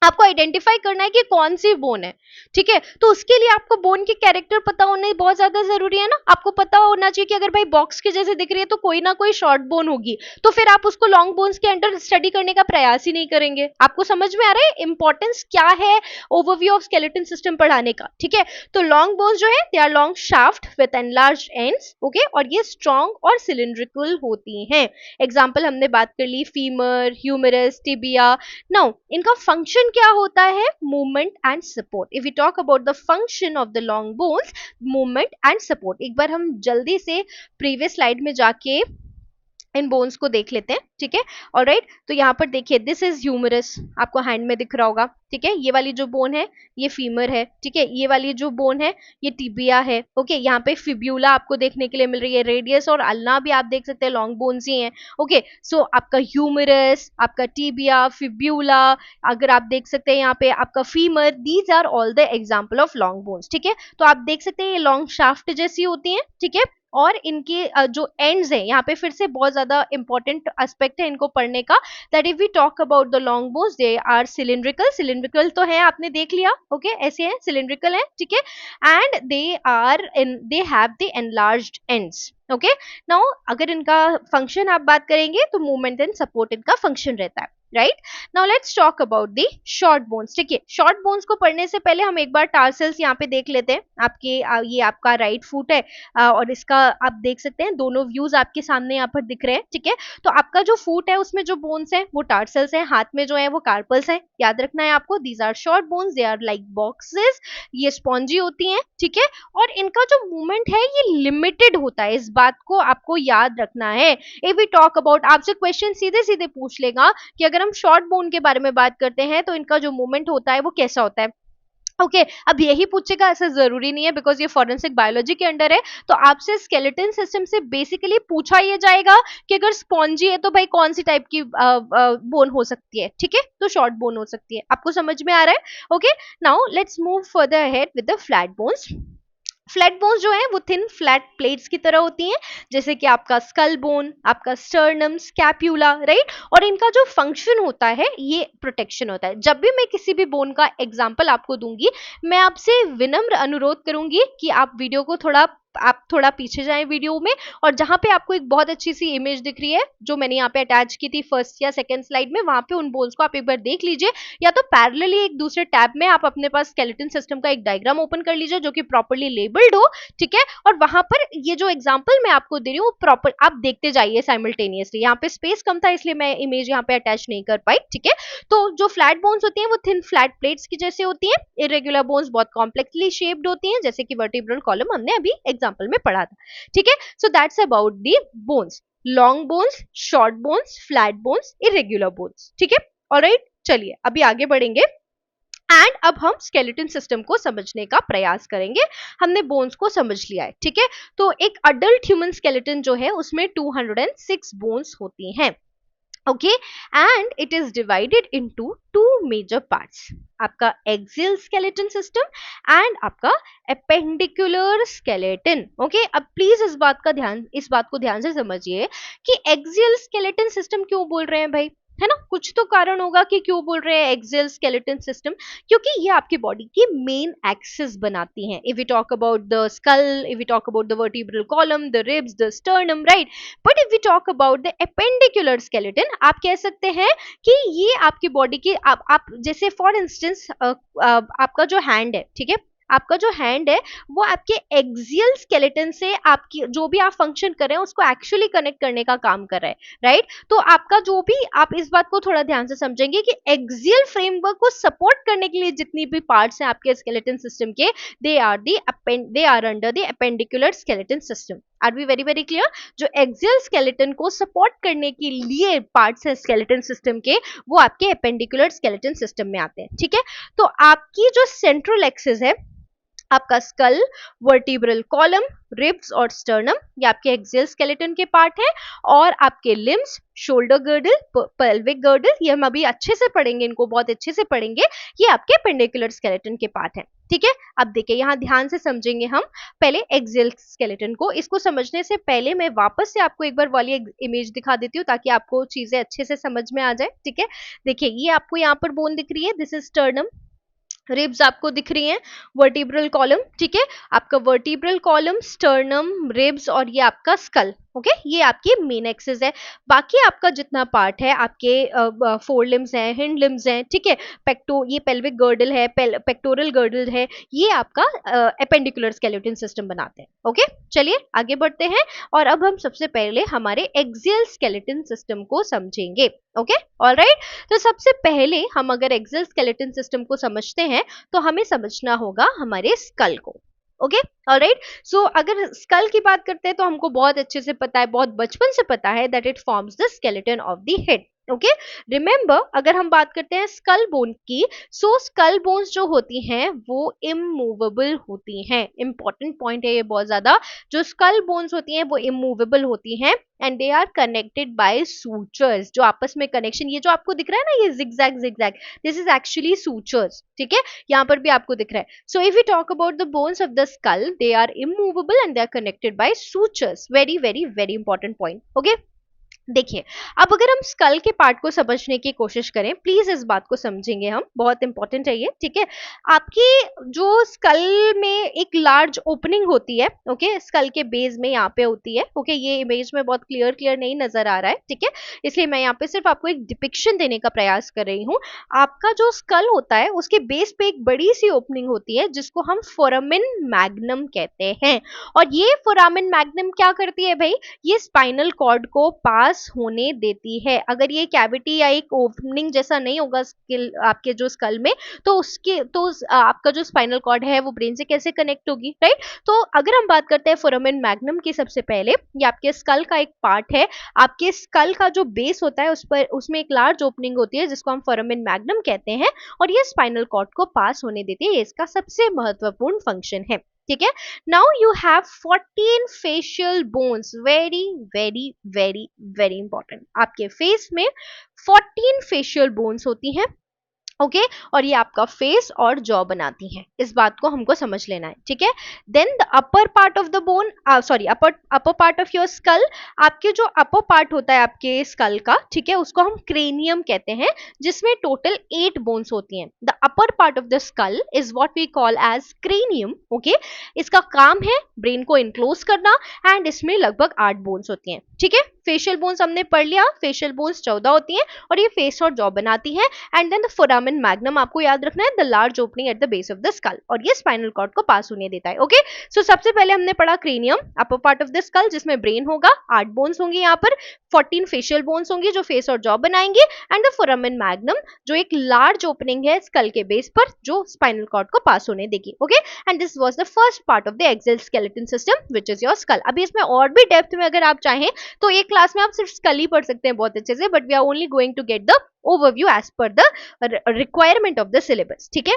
आपको आइडेंटिफाई करना है कि कौन सी बोन है, ठीक है। तो उसके लिए आपको बोन के कैरेक्टर पता होने बहुत ज्यादा जरूरी है ना, आपको पता होना चाहिए कि अगर भाई बॉक्स के जैसे दिख रही है तो कोई ना कोई शॉर्ट बोन होगी, तो फिर आप उसको लॉन्ग बोन्स के अंडर स्टडी करने का प्रयास ही नहीं करेंगे। आपको समझ में आ रहा है इंपॉर्टेंस क्या है ओवरव्यू ऑफ स्केलेटन सिस्टम पढ़ाने का, ठीक है। तो लॉन्ग बोन्स जो है they are long shaft with enlarged ends, okay, और ये स्ट्रॉन्ग और सिलिंड्रिकल होती हैं। एग्जाम्पल हमने बात कर ली फीमर, ह्यूमरस, टिबिया। नाउ इनका फंक्शन क्या होता है, movement and support. If you talk about the function of the long bones, movement and support, एक बार हम जल्दी से प्रीवियस स्लाइड में जाके इन बोन्स को देख लेते हैं, ठीक है। ऑलराइट, तो यहाँ पर देखिए दिस इज ह्यूमरस, आपको हैंड में दिख रहा होगा, ठीक है। ये वाली जो बोन है ये फीमर है, ठीक है। ये वाली जो बोन है ये टिबिया है, ओके। यहाँ पे फिब्यूला आपको देखने के लिए मिल रही है, रेडियस और अल्ना भी आप देख सकते हैं, लॉन्ग बोन्स ही हैं, ओके। सो आपका ह्यूमरस, आपका टिबिया, फिब्यूला, अगर आप देख सकते हैं यहाँ पे आपका femur, these are all the example of long bones, ठीक है। तो आप देख सकते हैं ये लॉन्ग शाफ्ट जैसी होती हैं, ठीक है। और इनके जो एंड्स हैं, यहाँ पे फिर से बहुत ज्यादा इंपॉर्टेंट एस्पेक्ट है इनको पढ़ने का, that if we talk about the long bones they are cylindrical, cylindrical तो है आपने देख लिया, ओके, ऐसे हैं, सिलिंड्रिकल है, ठीक है। And they have the enlarged ends, okay. Now अगर इनका फंक्शन आप बात करेंगे तो मूवमेंट एंड सपोर्ट इनका फंक्शन रहता है, right. Now let's talk about the short bones, ठीक है। शॉर्ट बोन्स को पढ़ने से पहले हम एक बार टार्सल्स यहाँ पे देख लेते हैं। आपके ये आपका राइट फुट है और इसका आप देख सकते हैं दोनों व्यूज आपके सामने यहाँ पर दिख रहे हैं, ठीक है। तो आपका जो फुट है उसमें जो बोन्स हैं वो टार्सल्स हैं, हाथ में जो है वो कार्पल्स हैं, याद रखना है आपको। These are short bones, they are like boxes, ये स्पॉन्जी होती हैं, ठीक है। और इनका जो मूवमेंट है ये लिमिटेड होता है, इस बात को आपको याद रखना है। इफ वी टॉक अबाउट, आपसे क्वेश्चन सीधे सीधे पूछ लेगा कि अगर हम शॉर्ट बोन के बारे में बात करते हैं तो इनका जो मूवमेंट होता है वो कैसा होता है, ओके। अब यही पूछेगा ऐसा जरूरी नहीं है, बिकॉज ये फॉरेंसिक बायोलॉजी के अंडर है। तो आपसे स्केलेटन सिस्टम से बेसिकली पूछा ये जाएगा कि अगर स्पॉन्जी है तो भाई कौन सी टाइप की बोन हो सकती है, ठीक है। तो शॉर्ट बोन हो सकती है, आपको समझ में आ रहा है, okay. Now let's move further ahead with the flat bones. Flat bones जो है वो थिन फ्लैट प्लेट्स की तरह होती हैं, जैसे कि आपका स्कल बोन, आपका स्टर्नम, स्कैप्यूला, राइट। और इनका जो फंक्शन होता है ये प्रोटेक्शन होता है। जब भी मैं किसी भी बोन का एग्जांपल आपको दूंगी, मैं आपसे विनम्र अनुरोध करूंगी कि आप वीडियो को थोड़ा आप थोड़ा पीछे जाएं वीडियो में, और जहां पे आपको एक बहुत अच्छी सी इमेज दिख रही है जो मैंने यहाँ पे अटैच की थी फर्स्ट या सेकंड स्लाइड में, वहां पे उन बोन्स को आप एक बार देख लीजिए, या तो पैरेलली एक दूसरे टैब में आप अपने पास स्केलेटन सिस्टम का एक डायग्राम ओपन कर लीजिए जो कि प्रॉपर्ली लेबल्ड हो, ठीक है। और वहां पर ये जो एग्जांपल मैं आपको दे रही हूँ प्रॉपर आप देखते जाइए साइमल्टेनियसली। यहाँ पे स्पेस कम था इसलिए मैं इमेज यहाँ पे अटैच नहीं कर पाई, ठीक है। तो जो फ्लैट बोन्स होती हैं वो थिन फ्लैट प्लेट्स की जैसे होती हैं, इरेगुलर बोन्स बहुत कॉम्प्लेक्सली शेप्ड होती हैं, जैसे कि वर्टिब्रल कॉलम हमने अभी एग्जांपल में पढ़ा था, ठीक है। So that's about the bones, long bones, short bones, flat bones, irregular bones, ठीक है। ऑलराइट, चलिए अभी आगे बढ़ेंगे एंड अब हम स्केलेटन सिस्टम को समझने का प्रयास करेंगे। हमने बोन्स को समझ लिया है, ठीक है। तो एक अडल्ट ह्यूमन स्केलेटन जो है उसमें 206 बोन्स होती हैं, okay, and it is divided into two major parts, आपका एक्सियल स्केलेटन सिस्टम एंड आपका एपेंडिकुलर स्केलेटन, ओके। अब प्लीज इस बात को ध्यान से समझिए कि एक्सियल स्केलेटन सिस्टम क्यों बोल रहे हैं भाई, है ना, कुछ तो कारण होगा कि क्यों बोल रहे हैं एक्सियल स्केलेटन सिस्टम, क्योंकि ये आपकी बॉडी की मेन एक्सिस बनाती हैं। If we talk about the skull, if we talk about the vertebral column, the ribs, the sternum, right, but if we talk about the appendicular skeleton, आप कह सकते हैं कि ये आपकी बॉडी की आप जैसे फॉर इंस्टेंस आपका जो हैंड है, ठीक है, आपका जो हैंड है वो आपके एक्सियल स्केलेटन से आपकी जो भी आप फंक्शन कर रहे हैं उसको एक्चुअली कनेक्ट करने का काम कर रहा है, राइट। तो आपका जो भी, आप इस बात को थोड़ा ध्यान से समझेंगे कि एक्सियल फ्रेमवर्क को सपोर्ट करने के लिए जितनी भी पार्ट्स हैं आपके स्केलेटन सिस्टम के, they are under the appendicular skeleton system. Are we very very clear? जो एक्सियल स्केलेटन को सपोर्ट करने के लिए पार्ट्स हैं स्केलेटन सिस्टम के, वो आपके एपेंडिकुलर स्केलेटन सिस्टम में आते हैं, ठीक है। तो आपकी जो सेंट्रल एक्सिस है, आपका स्कल, वर्टिब्रल कॉलम, रिब्स और स्टर्नम, ये आपके एक्सियल स्केलेटन के पार्ट है, और आपके limbs, shoulder girdle, pelvic girdle, ये हम अभी अच्छे से पढ़ेंगे, इनको बहुत अच्छे से पढ़ेंगे, ये आपके एपेंडिकुलर स्केलेटन के पार्ट है, ठीक है। अब देखिए यहाँ ध्यान से समझेंगे हम पहले एक्सियल स्केलेटन को। इसको समझने से पहले मैं वापस से आपको एक बार वाली इमेज दिखा देती हूँ ताकि आपको चीजें अच्छे से समझ में आ जाए, ठीक है। देखिए ये आपको यहाँ पर बोन दिख रही है, दिस इज स्टर्नम, रिब्स आपको दिख रही हैं, वर्टिब्रल कॉलम, ठीक है, आपका वर्टिब्रल कॉलम, स्टर्नम, रिब्स और ये आपका स्कल, ओके, ये आपकी मेन एक्सिस है। बाकी आपका जितना पार्ट है, आपके फोर लिम्स हैं, हिंड लिम्स हैं, ठीक है, ये पेल्विक गर्डल है, पेक्टोरल गर्डल है, ये आपका एपेंडिकुलर स्केलेटन सिस्टम बनाते हैं, ओके। चलिए आगे बढ़ते हैं, और अब हम सबसे पहले हमारे एक्सियल स्केलेटन सिस्टम को समझेंगे, ओके, ऑलराइट। तो सबसे पहले हम अगर एक्सियल स्केलेटन सिस्टम को समझते हैं तो हमें समझना होगा हमारे स्कल को, ओके, ऑलराइट। सो अगर स्कल की बात करते हैं तो हमको बहुत अच्छे से पता है, बहुत बचपन से पता है that it forms the skeleton of the head, okay. Remember, अगर हम बात करते हैं स्कल बोन की, सो स्कल बोन्स जो होती हैं वो इमूवेबल होती हैं, इंपॉर्टेंट पॉइंट है ये बहुत ज्यादा, जो स्कल बोन्स होती हैं वो इमूवेबल होती हैं, and they are connected by sutures, जो आपस में कनेक्शन, ये जो आपको दिख रहा है ना, ये zigzag zigzag, this is actually sutures, ठीक है, यहाँ पर भी आपको दिख रहा है। So if you talk about the bones of the skull, they are immovable and they are connected by sutures, very very very important point, okay. देखिए, अब अगर हम स्कल के पार्ट को समझने की कोशिश करें, प्लीज इस बात को समझेंगे हम, बहुत इंपॉर्टेंट है ये, ठीक है। आपकी जो स्कल में एक लार्ज ओपनिंग होती है, ओके, स्कल के बेस में यहाँ पे होती है, ओके, ये इमेज में बहुत क्लियर नहीं नजर आ रहा है, ठीक है, इसलिए मैं यहाँ पे सिर्फ आपको एक डिपिक्शन देने का प्रयास कर रही हूँ। आपका जो स्कल होता है उसके बेस पे एक बड़ी सी ओपनिंग होती है जिसको हम फोरामिन मैग्नम कहते हैं, और ये फोरामिन मैग्नम क्या करती है भाई, ये स्पाइनल कॉर्ड को पास होने देती है। अगर ये कैविटी या एक ओपनिंग जैसा नहीं होगा आपके जो स्कल में, तो आपका जो स्पाइनल कॉर्ड है वो ब्रेन से कैसे कनेक्ट होगी, राइट। तो अगर हम बात करते हैं फोरामिन मैग्नम की, सबसे पहले ये आपके स्कल का एक पार्ट है, आपके स्कल का जो बेस होता है उसमें एक लार्ज ओपनिंग होती है जिसको हम फोरामिन मैग्नम कहते हैं, और ये स्पाइनल कॉर्ड को पास होने देती है, ये इसका सबसे महत्वपूर्ण फंक्शन है, ठीक है। Now you have 14 facial bones, very very very very important, आपके फेस में 14 फेशियल बोन्स होती हैं, ओके और ये आपका फेस और जॉ बनाती हैं, इस बात को हमको समझ लेना है, ठीक है। Then the upper part of the bone, sorry upper part of your skull, आपके जो अपर पार्ट होता है आपके स्कल का, ठीक है, उसको हम क्रेनियम कहते हैं, जिसमें टोटल 8 बोन्स होती हैं। The upper part of the skull is what we call as cranium, okay. इसका काम है ब्रेन को इनक्लोज करना एंड इसमें लगभग 8 बोन्स होती हैं, ठीक है। फेशियल बोन्स हमने पढ़ लिया, फेशियल बोन्स 14 होती हैं और ये फेस और जॉ बनाती है। And then the foramen magnum आपको याद रखना है, the large opening at the base of the skull, और ये स्पाइनल कॉर्ड को पास होने देता है, ओके। सो सबसे पहले हमने पढ़ा cranium, upper part of the school, जिसमें ब्रेन होगा, 8 बोन्स होंगी यहाँ पर, 14 फेशियल बोन्स होंगी जो फेस और जॉ बनाएंगी, एंड द फोरामेन मैग्नम जो एक लार्ज ओपनिंग है स्कल के बेस पर जो स्पाइनल कॉर्ड को पास होने देगी, okay. And this was the first part of the exoskeleton system which is your skull. अभी इसमें और भी डेप्थ में अगर आप चाहें तो एक क्लास में आप सिर्फ स्कल ही पढ़ सकते हैं बहुत अच्छे से, but we are only going to get the overview as per the requirement of the syllabus, ठीक है।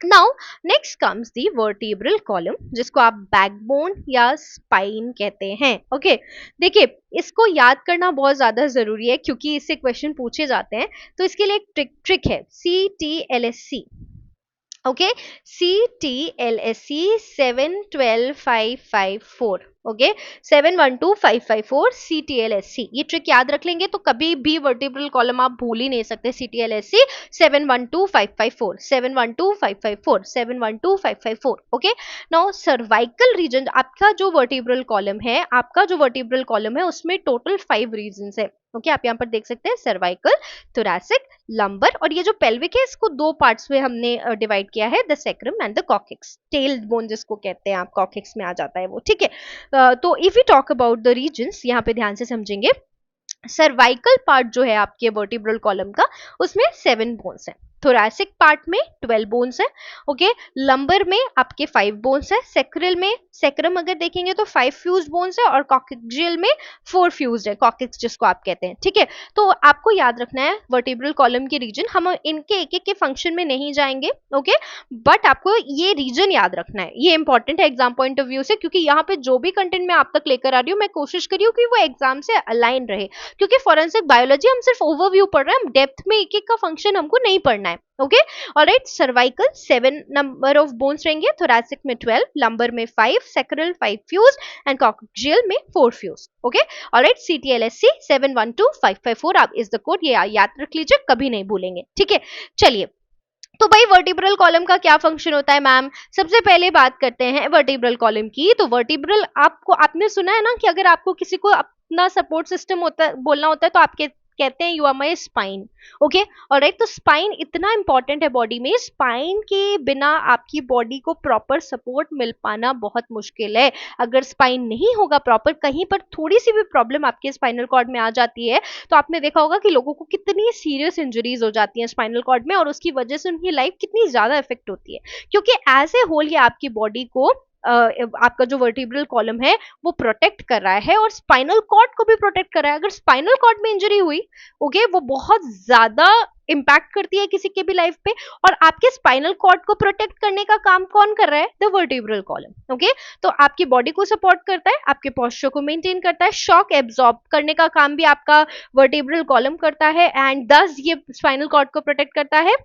Now next comes the vertebral column, जिसको आप बैकबोन या स्पाइन कहते हैं, ओके। देखिए इसको याद करना बहुत ज्यादा जरूरी है क्योंकि इससे क्वेश्चन पूछे जाते हैं, तो इसके लिए एक ट्रिक है, CTLSC, okay, CTLSC 712554, okay, 712554 CTLSC, ये ट्रिक याद रख लेंगे तो कभी भी वर्टिब्रल कॉलम आप भूल ही नहीं सकते। CTLSC 712554, 712554, 712554, okay. Now cervical region, आपका जो वर्टिब्रल कॉलम है, आपका जो वर्टिब्रल कॉलम है उसमें टोटल 5 रीजन्स है, ओके। आप यहाँ पर देख सकते हैं सर्वाइकल, थोरैसिक, लंबर, और ये जो पेल्विक है इसको 2 पार्ट्स में हमने डिवाइड किया है, the sacrum and the coccyx, tail bone जिसको कहते हैं आप, कॉक्सिक्स में आ जाता है वो, ठीक है। तो if you talk about the regions, यहाँ पे ध्यान से समझेंगे, सर्वाइकल पार्ट जो है आपके वर्टिब्रल कॉलम का उसमें 7 बोन्स है, थोरैसिक पार्ट में 12 बोन्स है, ओके। लंबर में आपके 5 बोन्स है, सेक्रल में, सेक्रम अगर देखेंगे तो 5 फ्यूज बोन्स है, और कॉक्सिक्सियल में 4 फ्यूज है, कॉक्सिक्स जिसको आप कहते हैं, ठीक है। तो आपको याद रखना है वर्टिब्रल कॉलम के रीजन, हम इनके एक एक के फंक्शन में नहीं जाएंगे, ओके, बट आपको ये रीजन याद रखना है, ये इंपॉर्टेंट है एग्जाम पॉइंट ऑफ व्यू से, क्योंकि यहाँ पे जो भी कंटेंट मैं आप तक लेकर आ रही हूँ मैं कोशिश करी हूँ कि वो एग्जाम से अलाइन रहे, क्योंकि फॉरेंसिक बायोलॉजी हम सिर्फ ओवरव्यू पढ़ रहे हैं, हम डेप्थ में एक एक का फंक्शन हमको नहीं पढ़ना है, okay. Alright, cervical 7 number of bones रहेंगे, थोरैसिक में 12, लंबर में 5, सैक्रल 5 फ्यूज एंड कॉक्सियल में 4 फ्यूज, ओके। ऑलराइट, CTLSC 712554 आप इज द कोड, ये याद रख लीजिए, कभी नहीं भूलेंगे, ठीक है। चलिए, तो भाई वर्टिब्रल कॉलम का क्या फंक्शन होता है मैम, सबसे पहले बात करते हैं वर्टिब्रल कॉलम की। तो वर्टिब्रल, आपको, आपने सुना है ना कि अगर आपको किसी को अपना सपोर्ट सिस्टम होता बोलना होता है तो आपके कहते हैं you are my spine, okay. Alright, तो स्पाइन इतना इंपॉर्टेंट है बॉडी में, स्पाइन के बिना आपकी बॉडी को प्रॉपर सपोर्ट मिल पाना बहुत मुश्किल है। अगर स्पाइन नहीं होगा प्रॉपर, कहीं पर थोड़ी सी भी प्रॉब्लम आपके स्पाइनल कॉर्ड में आ जाती है तो आपने देखा होगा कि लोगों को कितनी सीरियस इंजरीज हो जाती हैं स्पाइनल कॉर्ड में, और उसकी वजह से उनकी लाइफ कितनी ज्यादा इफेक्ट होती है, क्योंकि एज ए होल ये आपकी बॉडी को आपका जो वर्टिब्रल कॉलम है वो प्रोटेक्ट कर रहा है और स्पाइनल कॉर्ड को भी प्रोटेक्ट कर रहा है। अगर स्पाइनल कॉर्ड में इंजरी हुई, ओके, वो बहुत ज्यादा इंपैक्ट करती है किसी के भी लाइफ पे, और आपके स्पाइनल कॉर्ड को प्रोटेक्ट करने का काम कौन कर रहा है, द वर्टिब्रल कॉलम, ओके। तो आपकी बॉडी को सपोर्ट करता है, आपके पोस्चर को मेंटेन करता है, शॉक एब्जॉर्ब करने का काम भी आपका वर्टिब्रल कॉलम करता है, एंड दस ये स्पाइनल कॉर्ड को प्रोटेक्ट करता है।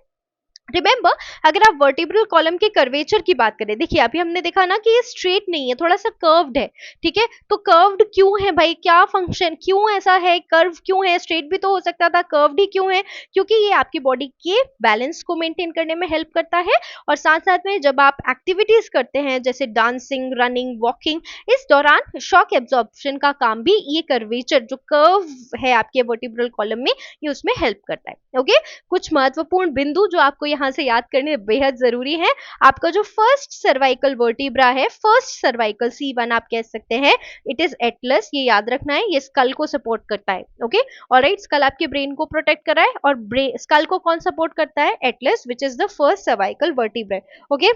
रिमेंबर, अगर आप वर्टिब्रल कॉलम के कर्वेचर की बात करें, देखिए अभी हमने देखा ना कि ये स्ट्रेट नहीं है, थोड़ा सा कर्व्ड है, ठीक है। तो कर्व्ड क्यों है भाई, क्या फंक्शन, क्यों ऐसा है, कर्व क्यों है, स्ट्रेट भी तो हो सकता था, कर्व्ड ही क्यों है, क्योंकि ये आपकी बॉडी के बैलेंस को मेंटेन करने में हेल्प करता है, और साथ साथ में जब आप एक्टिविटीज करते हैं जैसे डांसिंग, रनिंग, वॉकिंग, इस दौरान शॉक एब्जॉर्प्शन का काम भी ये कर्वेचर जो कर्व है आपके वर्टिब्रल कॉलम में, ये उसमें हेल्प करता है, ओके। कुछ महत्वपूर्ण बिंदु जो आपको यहाँ से याद करने बेहद जरूरी है, आपका जो फर्स्ट सर्वाइकल वर्टिब्रा है, फर्स्ट सर्वाइकल C1 आप कह सकते हैं, इट इज एटलस, ये याद रखना है, ये स्कल को सपोर्ट करता है, ओके। ऑलराइट, स्कल आपके ब्रेन को प्रोटेक्ट कर रहा है, और स्कल को कौन सपोर्ट करता है, atlas, which is the first cervical vertebra, okay.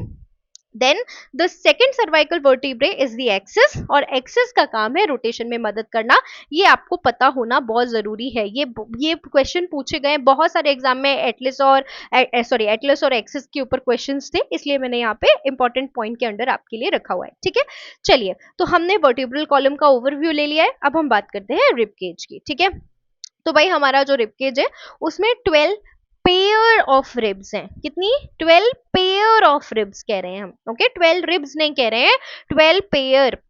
Then the second cervical vertebrae is the axis, और एक्सिस का काम है रोटेशन में मदद करना, ये आपको पता होना बहुत जरूरी है। ये क्वेश्चन पूछे गए बहुत सारे एग्जाम में, एटलस और एक्सिस के ऊपर क्वेश्चंस थे, इसलिए मैंने यहाँ पे इंपॉर्टेंट पॉइंट के अंडर आपके लिए रखा हुआ है, ठीक है। चलिए, तो हमने वर्टिब्रल कॉलम का ओवरव्यू ले लिया है, अब हम बात करते हैं रिब केज की, ठीक है। तो भाई हमारा जो रिब केज है उसमें 12 पेयर ऑफ रिब्स हैं। कितनी? 12 पेयर ऑफ रिब्स कह रहे हैं हम। ओके, 12 रिब्स नहीं कह रहे हैं, 12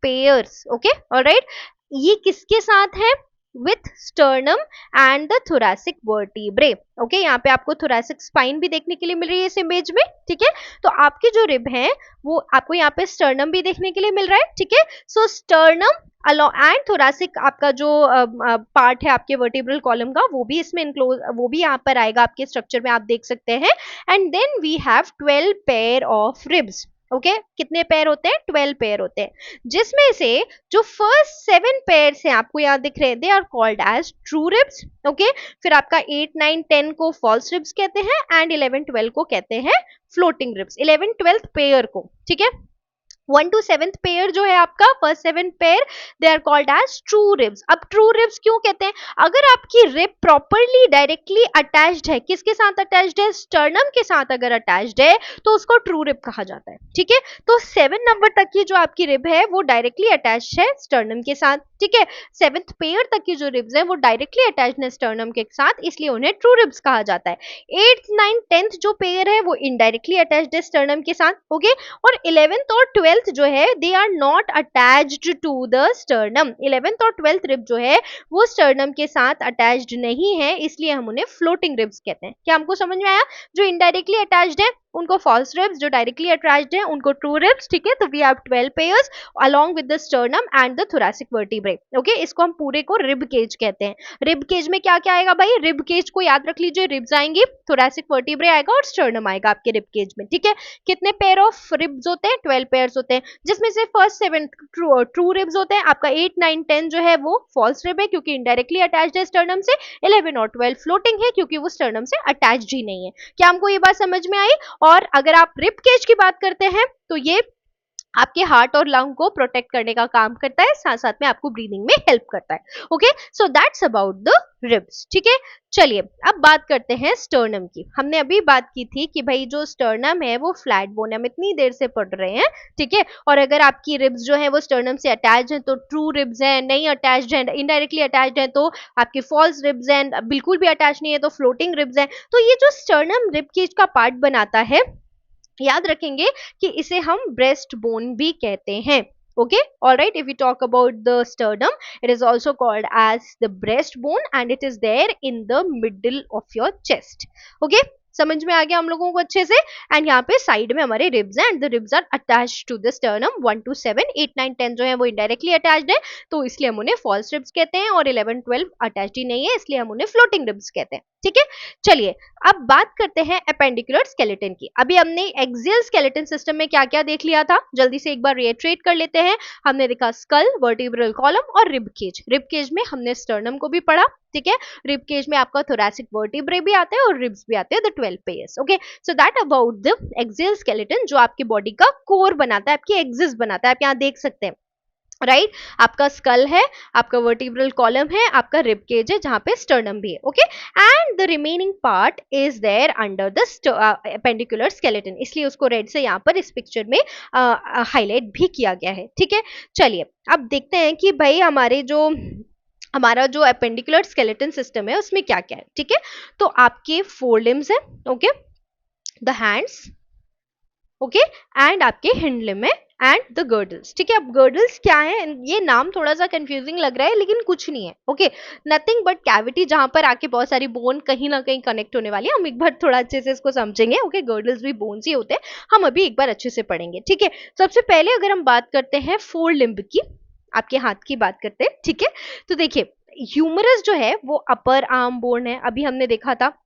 पेयर्स। Okay, alright. ये किसके साथ है? With sternum and the thoracic vertebrae. Okay, यहाँ पे आपको थोरैसिक स्पाइन भी देखने के लिए मिल रही है इस इमेज में। ठीक है, तो आपकी जो रिब है वो आपको यहाँ पे स्टर्नम भी देखने के लिए मिल रहा है। ठीक है, सो स्टर्नम अलोंग एंड थोरैसिक, आपका जो पार्ट है आपके वर्टिब्रल कॉलम का, वो भी इसमें इनक्लोज, वो भी यहाँ पर आएगा आपके स्ट्रक्चर में, आप देख सकते हैं। And then we have 12 pair of ribs. Okay, कितने पेयर होते हैं? 12 पेयर होते हैं, जिसमें से जो फर्स्ट 7 पेयर्स हैं आपको यहाँ दिख रहे हैं, they are called as true ribs. Okay, फिर आपका 8, 9, 10 को फॉल्स रिब्स कहते हैं, एंड 11, 12 को कहते हैं फ्लोटिंग रिब्स। 11, 12 पेयर को, ठीक है। 1 to 7th पेयर जो है आपका, first 7 pair, they are called as true ribs. अब ट्रू रिब्स क्यों कहते हैं? अगर आपकी रिब प्रॉपरली डायरेक्टली अटैच्ड है, किसके साथ अटैच्ड है? स्टर्नम के साथ अगर अटैच्ड है तो उसको ट्रू रिब कहा जाता है। ठीक है, तो 7 नंबर तक की जो आपकी रिब है वो डायरेक्टली अटैच्ड है स्टर्नम के साथ। ठीक है, 7th पेयर तक की जो रिब्स है वो डायरेक्टली अटैच्ड है स्टर्नम के साथ, इसलिए उन्हें ट्रू रिब्स कहा जाता है। 8th, 9th, 10th जो पेयर है वो इनडायरेक्टली अटैच्ड है स्टर्नम के साथ। ओके, और 11th और 12th जो है, they are not attached to the sternum. 11th और 12th रिब जो है वो स्टर्नम के साथ अटैच्ड नहीं है, इसलिए हम उन्हें फ्लोटिंग रिब्स कहते हैं। क्या हमको समझ में आया? जो इनडायरेक्टली अटैच्ड है उनको फॉल्स रिब्स, जो डायरेक्टली अटैच्ड है उनको ट्रू रिब्स। ठीक है, तो we have 12 pairs along with the sternum and the thoracic vertebrae. Okay, इसको हम पूरे को रिब केज कहते हैं। रिब केज में क्या क्या आएगा भाई? रिब केज को याद रख लीजिए, रिब्स आएंगी, थोरैसिक वर्टिब्रे आएगा और स्टर्नम आएगा आपके रिब केज में। ठीक है, कितने पेयर ऑफ रिब्स होते हैं? 12 पेयर्स होते हैं, जिसमें से फर्स्ट 7 ट्रू रिब्स होते हैं। आपका 8, 9, 10 जो है वो फॉल्स रिब है क्योंकि इनडायरेक्टली अटैच्ड है स्टर्नम से। 11 और 12 फ्लोटिंग है क्योंकि वो स्टर्नम से अटैच्ड ही नहीं है। क्या हमको ये बात समझ में आई? और अगर आप रिब केज की बात करते हैं तो ये आपके हार्ट और लंग को प्रोटेक्ट करने का काम करता है, साथ साथ में आपको ब्रीदिंग में हेल्प करता है। Okay, so that's about the ribs. ठीक है, चलिए अब बात करते हैं स्टर्नम की। हमने अभी बात की थी कि भाई जो स्टर्नम है वो फ्लैट बोन है, हम इतनी देर से पढ़ रहे हैं। ठीक है, और अगर आपकी रिब्स जो है वो स्टर्नम से अटैच्ड है तो ट्रू रिब्स हैं, नहीं अटैच्ड है, इनडायरेक्टली अटैच्ड है तो आपके फॉल्स रिब्स हैं, बिल्कुल भी अटैच नहीं है तो फ्लोटिंग रिब्स हैं। तो ये जो स्टर्नम रिब केज का पार्ट बनाता है, याद रखेंगे कि इसे हम ब्रेस्ट बोन भी कहते हैं। Okay, all right, if we talk about the sternum, it is also called as the breastbone and it is there in the middle of your chest. Okay, समझ में आ गया हम लोगों को अच्छे से। एंड यहाँ पे साइड में हमारे रिब्स हैं and the ribs are attached to the sternum. 1 to 7, 8, 9, 10 जो है वो इनडायरेक्टली अटैच्ड है तो इसलिए हम उन्हें फॉल्स रिब्स कहते हैं, और 11, 12 अटैच्ड ही नहीं है इसलिए हम उन्हें फ्लोटिंग रिब्स कहते हैं। ठीक है, चलिए अब बात करते हैं एपेंडिकुलर स्केलेटन की। अभी हमने एक्सियल स्केलेटन सिस्टम में क्या क्या देख लिया था, जल्दी से एक बार रिएट्रेट कर लेते हैं। हमने देखा स्कल, वर्टिब्रल कॉलम और रिब केज। रिब केज में हमने स्टर्नम को भी पढ़ा। ठीक है, रिब केज में आपका थोरैसिक वर्टिब्रे भी आते हैं और रिब्स भी आते हैं, the 12 pairs. Okay, so that about the axial skeleton जो आपकी बॉडी का कोर बनाता है, आपकी एक्सिस बनाता है। आप यहाँ देख सकते हैं, राइट आपका स्कल है, आपका वर्टिब्रल कॉलम है, आपका रिब केज है जहां पे स्टर्नम भी है। Okay, and the remaining part is there under the appendicular skeleton, इसलिए उसको रेड से यहाँ पर इस पिक्चर में हाईलाइट भी किया गया है। ठीक है, चलिए अब देखते हैं कि भाई हमारा जो एपेंडिकुलर स्केलेटन सिस्टम है उसमें क्या क्या है। ठीक है, तो आपके 4 लिम्स है। Okay, the hands, okay, and आपके हिंड लिम्ब है एंड द गर्डल्स। ठीक है, अब गर्डल्स क्या है, ये नाम थोड़ा सा कंफ्यूजिंग लग रहा है लेकिन कुछ नहीं है। ओके, नथिंग बट कैविटी जहां पर आके बहुत सारी बोन कहीं ना कहीं कनेक्ट होने वाली है। हम एक बार थोड़ा अच्छे से इसको समझेंगे। ओके, गर्डल्स भी बोन्स ही होते हैं, हम अभी एक बार अच्छे से पढ़ेंगे। ठीक है, सबसे पहले अगर हम बात करते हैं 4 लिम्ब की, आपके हाथ की बात करते हैं। ठीक है, तो देखिए ह्यूमरस जो है वो अपर आर्म बोन है, अभी हमने देखा था।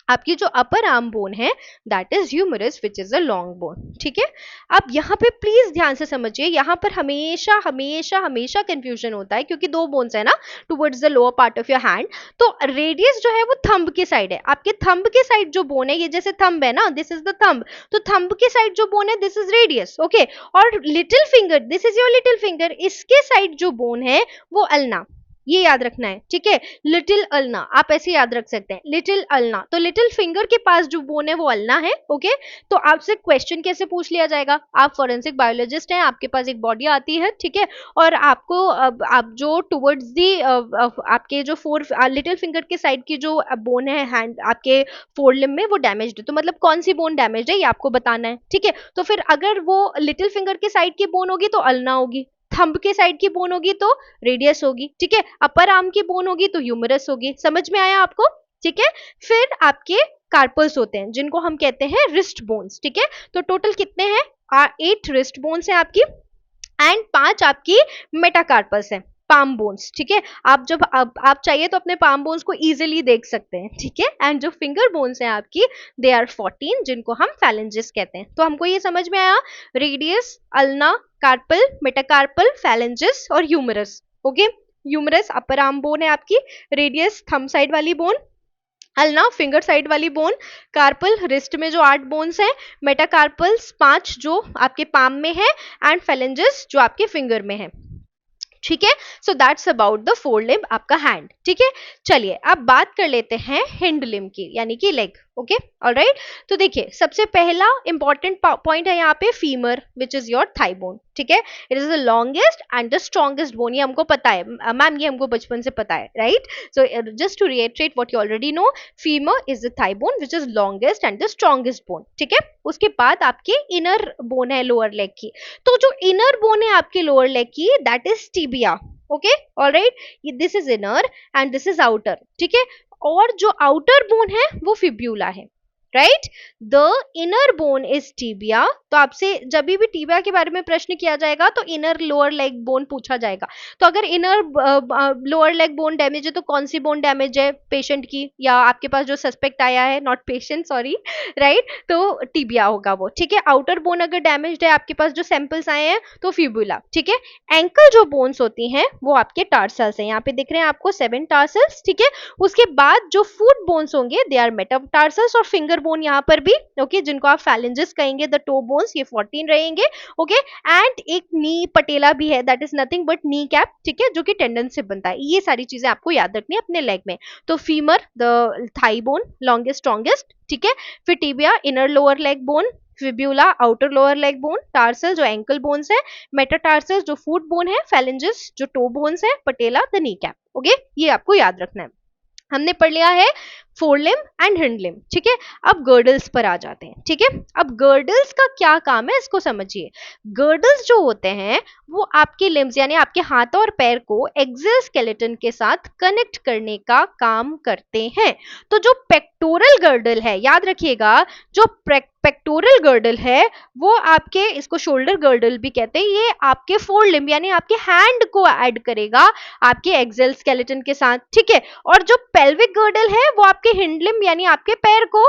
आपकी जो अपर आर्म बोन है that is humerus which is a long bone. ठीक है, अब यहाँ पे प्लीज ध्यान से समझिए, यहाँ पर हमेशा हमेशा हमेशा कंफ्यूजन होता है क्योंकि 2 बोन्स है ना towards the lower part of your hand. तो रेडियस जो है वो थंब के साइड है, आपके थंब के साइड जो बोन है, ये जैसे थंब है ना, दिस इज द थंब, तो थंब के साइड जो बोन है दिस इज रेडियस। ओके, और little finger, this is your little finger, इसके साइड जो बोन है वो अल्ना। ये याद रखना है, ठीक है। लिटिल अल्ना आप ऐसे याद रख सकते हैं, लिटिल अल्ना, तो लिटिल फिंगर के पास जो बोन है वो अल्ना है, ओके। तो आपसे क्वेश्चन कैसे पूछ लिया जाएगा, आप फॉरेंसिक बायोलॉजिस्ट हैं, आपके पास एक बॉडी आती है, ठीक है, और आपको आप जो टुवर्ड्स दी आपके जो फोर लिटिल फिंगर के साइड की जो बोन है हैंड आपके फोर लिम्ब में वो डैमेज है, तो मतलब कौन सी बोन डैमेज है ये आपको बताना है, ठीक है। तो फिर अगर वो लिटिल फिंगर के साइड की बोन होगी तो अल्ना होगी, थंब के साइड की बोन होगी तो रेडियस होगी, ठीक है, अपर आर्म की बोन होगी तो ह्यूमरस होगी। समझ में आया आपको, ठीक है। फिर आपके कार्पल्स होते हैं जिनको हम कहते हैं रिस्ट बोन्स, ठीक है। तो टोटल कितने हैं, 8 रिस्ट बोन्स हैं आपकी, एंड 5 आपकी मेटाकार्पस है, पाम बोन्स, ठीक है। आप जब आप चाहिए तो अपने पाम बोन्स को इजीली देख सकते हैं, ठीक है। एंड जो फिंगर बोन्स हैं आपकी, दे आर 14 जिनको हम फैलेंजेस कहते हैं। तो हमको ये समझ में आया, radius, ulna, carpal, metacarpal, phalanges और humerus, okay. Humerus upper arm bone है आपकी, रेडियस थंब साइड वाली बोन, अल्ना फिंगर साइड वाली बोन, कार्पल रिस्ट में जो 8 बोन्स हैं, मेटाकार्पल्स 5 जो आपके पाम में है, एंड फेलेंजेस जो आपके फिंगर में है, ठीक है। So that's about the four limb आपका हैंड, ठीक है। चलिए अब बात कर लेते हैं हिंड लिम्ब की, यानी कि लेग, ओके, ऑलराइट। तो देखिए सबसे पहला इंपॉर्टेंट पॉइंट है यहाँ पे femur, which is your thigh bone, ठीक है। It is the longest and the strongest bone, ये हमको पता है मैम, ये हमको बचपन से पता है, right. So just to reiterate what you already know, femur is the thigh bone which is longest and the strongest bone, ठीक है। उसके बाद आपके इनर बोन है लोअर लेग की, तो जो इनर बोन है आपके लोअर लेग की, that is tibia, okay, alright. This is inner and this is outer, ठीक है। और जो आउटर बोन है वो फिब्यूला है, right. The inner bone is tibia, तो आपसे जब भी टीबिया के बारे में प्रश्न किया जाएगा तो इनर लोअर लेग बोन पूछा जाएगा। तो अगर inner lower leg bone damage है तो कौन सी बोन डैमेज है पेशेंट की, या आपके पास जो सस्पेक्ट आया है, नॉट पेशेंट सॉरी, राइट, तो टीबिया होगा वो, ठीक है। आउटर बोन अगर डैमेज्ड है, आपके पास जो सैंपल्स आए हैं, तो फिबुला, ठीक है। एंकल जो बोन्स होती हैं वो आपके टार्सल्स हैं, यहाँ पे दिख रहे हैं आपको 7 टार्सल्स, ठीक है। उसके बाद जो फुट बोन्स होंगे दे आर मेटाटार्सल्स, और फिंगर बोन यहाँ पर भी, ओके, जिनको आप फैलेंजेस कहेंगे, द टो बोन्स, ये 14 रहेंगे, ओके। एंड एक नी पटेला भी है, that is nothing but knee cap, ठीक है, जो कि टेंडन से बनता है। ये सारी चीजें आपको याद रखनी है अपने लेग में। तो femur the thigh bone longest strongest, ठीक है। फिर tibia inner lower leg bone, fibula outer lower leg bone, tarsal जो एंकल बोन्स है, मेटाटार्सल जो फुट बोन है, फैलेंजेस जो टो बोन्स है, पटेला द नी कैप, ओके। ये आपको याद रखना है। हमने पढ़ लिया है four limb and hind limb, ठीक है। अब गर्डल्स पर आ जाते हैं, ठीक है। अब गर्डल्स का क्या काम है इसको समझिए। गर्डल्स जो होते हैं वो आपके लिम्स यानी आपके हाथ और पैर को एक्सियल स्केलेटन के साथ कनेक्ट करने का काम करते हैं। तो जो पेक्टोरल गर्डल है, याद रखिएगा, जो पेक्टोरल गर्डल है वो आपके, इसको शोल्डर गर्डल भी कहते हैं, ये आपके फोर लिम्ब यानी आपके हैंड को ऐड करेगा आपके एक्सियल स्केलेटन के साथ, ठीक है। और जो पेल्विक गर्डल है वो आपके हिंड लिम्ब यानी आपके पैर को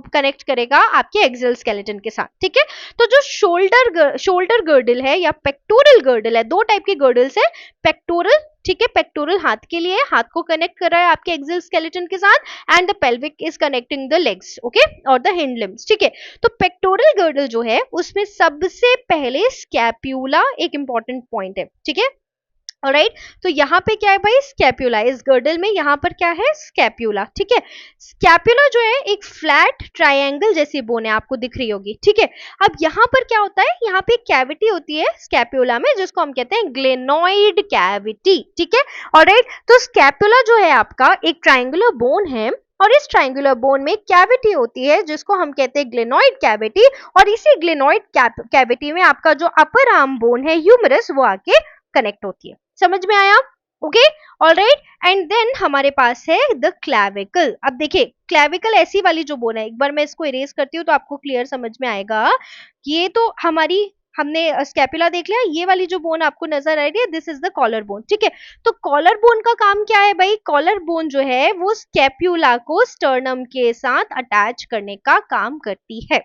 कनेक्ट करेगा आपके एक्सियल स्केलेटन के साथ, ठीक है। तो जो शोल्डर गर्डल है या पेक्टोरल गर्डल है, दो टाइप के गर्डल्स है, पेक्टोरल, ठीक है, पेक्टोरल हाथ के लिए, हाथ को कनेक्ट कर रहा है आपके एक्सियल स्केलेटन के साथ, and the pelvic is connecting the legs, okay, और द हिंड लिम्स, ठीक है। तो पेक्टोरल गर्डल जो है उसमें सबसे पहले स्कैप्यूला एक इंपॉर्टेंट पॉइंट है, ठीक है, ऑलराइट। तो यहाँ पे क्या है भाई, स्कैप्यूला, इस गर्डल में यहाँ पर क्या है, स्कैप्यूला, ठीक है। स्कैप्यूला जो है एक फ्लैट ट्रायंगल जैसी बोन है, आपको दिख रही होगी, ठीक है। अब यहाँ पर क्या होता है, यहाँ पे एक कैविटी होती है स्कैप्यूला में जिसको हम कहते हैं ग्लेनोइड कैविटी, ठीक है, ऑलराइट। तो स्कैप्यूला जो है आपका एक ट्रायंगुलर बोन है, और इस ट्रायंगुलर बोन में कैविटी होती है जिसको हम कहते हैं ग्लेनोइड कैविटी, और इसी ग्लेनोइड कैविटी में आपका जो अपर आर्म बोन है ह्यूमरस वो आके कनेक्ट होती है। समझ में आया, ओके, ऑलराइट। एंड देन हमारे पास है द क्लैविकल। अब देखिए क्लैविकल ऐसी वाली जो बोन है, एक बार मैं इसको इरेज करती हूँ तो आपको क्लियर समझ में आएगा। ये तो हमारी, हमने स्कैपुला देख लिया, ये वाली जो बोन आपको नजर आ रही है, this is the collar bone, ठीक है। तो कॉलर बोन का काम क्या है भाई, कॉलर बोन जो है वो स्कैप्यूला को स्टर्नम के साथ अटैच करने का काम करती है।